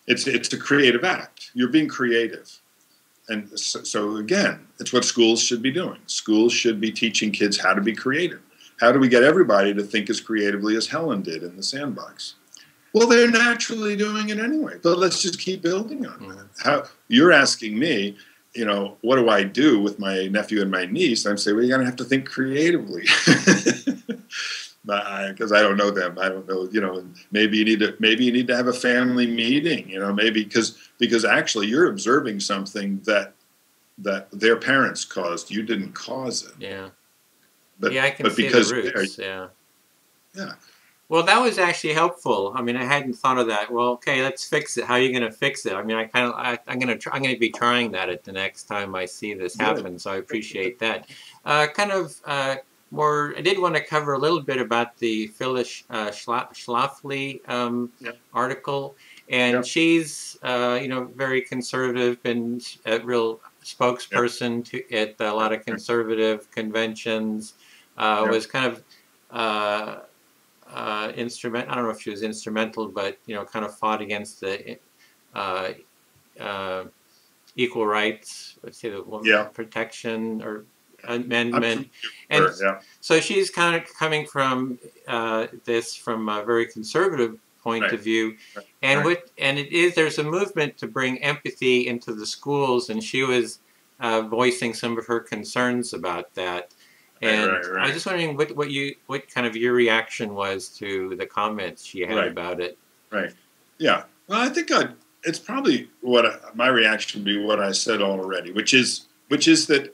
It's a creative act. You're being creative. And so again, it's what schools should be doing. Schools should be teaching kids how to be creative. How do we get everybody to think as creatively as Helen did in the sandbox? Well, they're naturally doing it anyway. But let's just keep building on that. How you're asking me, what do I do with my nephew and my niece? I'm saying, well, you're going to have to think creatively. Because I don't know them. I don't know, maybe you need to have a family meeting, maybe because actually you're observing something that their parents caused. You didn't cause it. Yeah. But, I can see the roots. Yeah. Yeah. Well, that was actually helpful. I mean, I hadn't thought of that. Well, okay, let's fix it. How are you going to fix it? I mean, I'm going to be trying that at the next time I see this happen. So I appreciate that. I did want to cover a little bit about the Phyllis Schlafly article, and she's very conservative, been a real spokesperson at a lot of conservative conventions. Was kind of instrument. I don't know if she was instrumental, but kind of fought against the equal rights, let's say the protection or amendment, and so she's kind of coming from this from a very conservative point of view, and there's a movement to bring empathy into the schools, and she was voicing some of her concerns about that. And I was just wondering what kind of your reaction was to the comments she had about it. Right. Yeah. Well, I think it's probably my reaction would be what I said already, which is that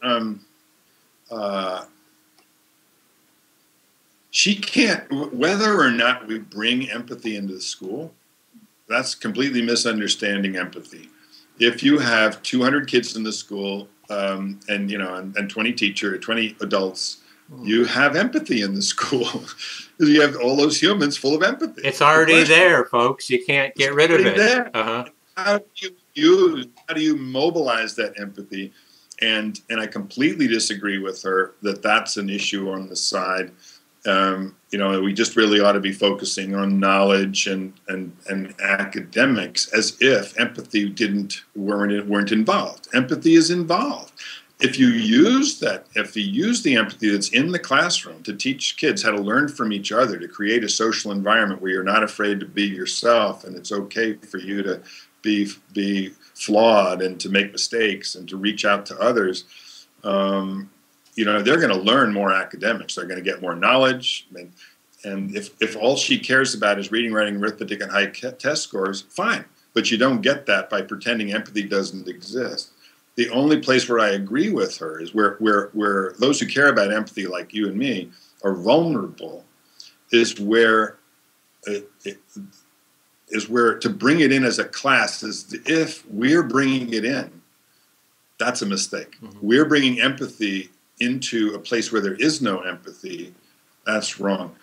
she can't, whether or not we bring empathy into the school, that's completely misunderstanding empathy. if you have 200 kids in the school, and 20 adults, you have empathy in the school. You have all those humans full of empathy. It's already there, folks. You can't get rid of it. There. Uh-huh. How do you mobilize that empathy? And I completely disagree with her that that's an issue on the side. We just really ought to be focusing on knowledge and academics, as if empathy weren't involved. Empathy is involved. If you use the empathy that's in the classroom to teach kids how to learn from each other, to create a social environment where you're not afraid to be yourself, and it's okay for you to be flawed and to make mistakes and to reach out to others, they're going to learn more academics. They're going to get more knowledge. And if all she cares about is reading, writing, arithmetic, and high test scores, fine. But you don't get that by pretending empathy doesn't exist. The only place where I agree with her is where those who care about empathy, like you and me, are vulnerable, is where to bring it in as a class is if we're bringing it in, that's a mistake. Mm-hmm. We're bringing empathy into a place where there is no empathy. That's wrong.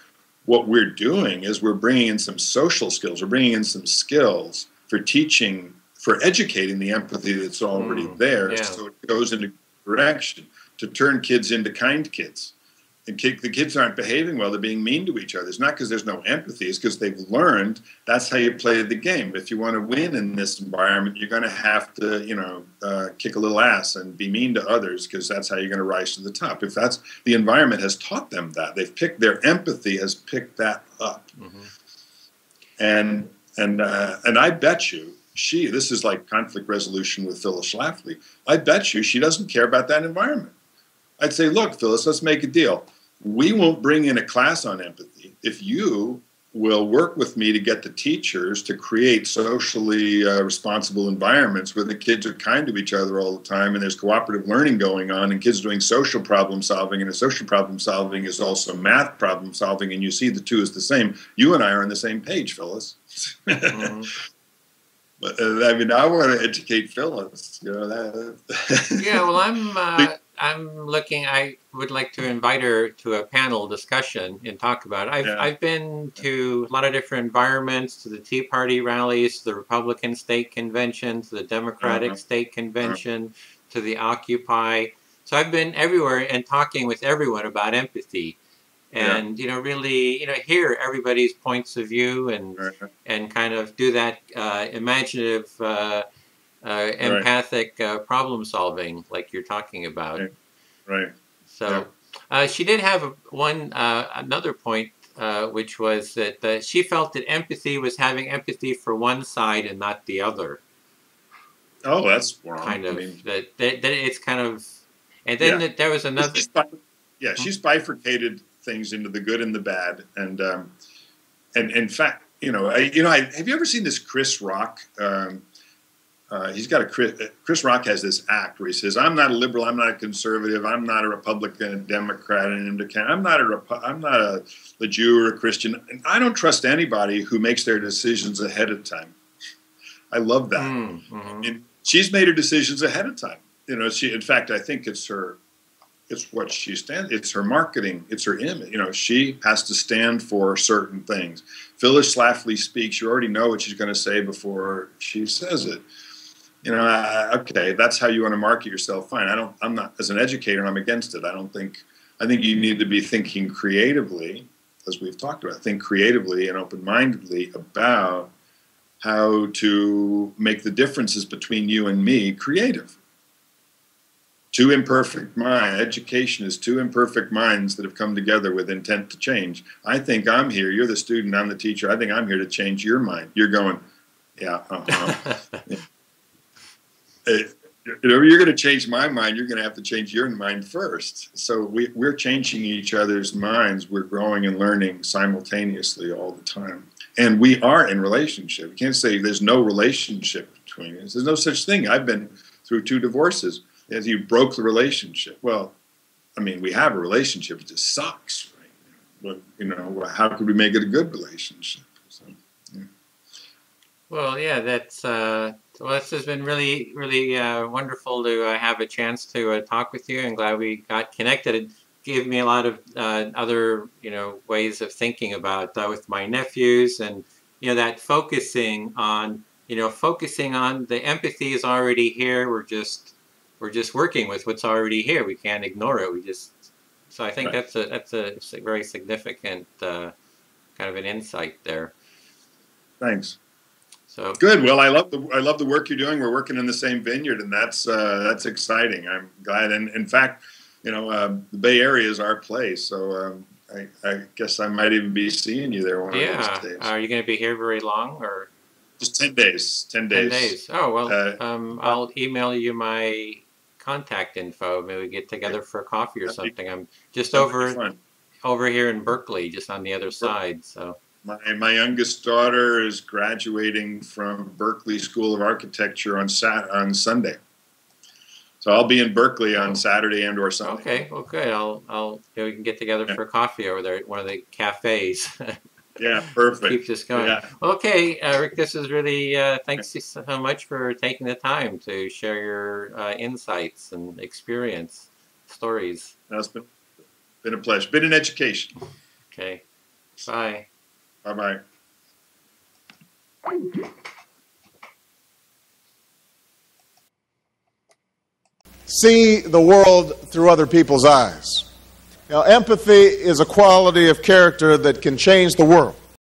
What we're doing is we're bringing in some social skills. We're bringing in some skills for teaching, for educating the empathy that's already there. Yeah. So it goes in a direction to turn kids into kind kids. And the kids aren't behaving well. They're being mean to each other. It's not because there's no empathy. It's because they've learned that's how you play the game. If you want to win in this environment, you're going to have to, kick a little ass and be mean to others, because that's how you're going to rise to the top. If that's the environment has taught them that, their empathy has picked that up. Mm-hmm. And I bet you this is like conflict resolution with Phyllis Schlafly. I bet you she doesn't care about that environment. I'd say, look, Phyllis, let's make a deal. We won't bring in a class on empathy if you will work with me to get the teachers to create socially responsible environments where the kids are kind to each other all the time, and there's cooperative learning going on, and kids doing social problem solving, and social problem solving is also math problem solving, and you see the two as the same. You and I are on the same page, Phyllis. Mm-hmm. But I want to educate Phyllis. Yeah, well, I'm looking. I would like to invite her to a panel discussion and talk about it. I've been to a lot of different environments, to the Tea Party rallies, to the Republican state convention, to the Democratic state convention, to the Occupy. So I've been everywhere and talking with everyone about empathy. And really, hear everybody's points of view and kind of do that imaginative, empathic problem solving, like you're talking about. Right. So she did have another point, which was that she felt that empathy was having empathy for one side and not the other. Oh, that's wrong. Kind of that it's kind of, and then there was another. She's bifurcated things into the good and the bad, and in fact, have you ever seen this Chris Rock? Chris Rock has this act where he says, "I'm not a liberal, I'm not a conservative, I'm not a Republican, a Democrat, an independent. I'm not a Jew or a Christian, and I don't trust anybody who makes their decisions ahead of time." I love that. Mm-hmm. And she's made her decisions ahead of time. In fact, I think it's what she stands. It's her marketing. It's her image. She has to stand for certain things. Phyllis Schlafly speaks. You already know what she's going to say before she says it. Okay, that's how you want to market yourself. Fine. I'm not, as an educator, I'm against it. I think you need to be thinking creatively, as we've talked about. Think creatively and open-mindedly about how to make the differences between you and me creative. Two imperfect minds. Education is two imperfect minds that have come together with intent to change. I think I'm here. You're the student. I'm the teacher. I think I'm here to change your mind. You're going, yeah, you're going to change my mind. You're going to have to change your mind first. So we're changing each other's minds. We're growing and learning simultaneously all the time. And we are in relationship. You can't say there's no relationship between us. There's no such thing. I've been through 2 divorces. As you broke the relationship. Well, we have a relationship. It just sucks, right? But how could we make it a good relationship? So, Well, yeah, that's well, this has been really, really wonderful to have a chance to talk with you. I'm glad we got connected. It gave me a lot of other, ways of thinking about with my nephews, and that focusing on the empathy is already here. We're just working with what's already here. We can't ignore it. So I think Right. that's a very significant kind of an insight there. Thanks. So Good. Well, I love the work you're doing. We're working in the same vineyard, and that's exciting. I'm glad. And in fact, the Bay Area is our place, so I guess I might even be seeing you there one of these yeah, days. are you going to be here very long, or Just 10 days. 10 days? Oh well, I'll email you my contact info. Maybe we get together for a coffee or something. I'm just That'd be over fun. here in Berkeley, just on the other side. So My youngest daughter is graduating from Berkeley School of Architecture on Sunday, so I'll be in Berkeley on Saturday and or Sunday. okay, well good. We can get together for coffee over there at one of the cafes. Yeah, perfect. Keep this going. Yeah. Okay, Rick, this is really thanks so much for taking the time to share your insights and experience stories. That's been a pleasure. Been an education. Okay, bye. Bye bye. See the world through other people's eyes. Empathy is a quality of character that can change the world.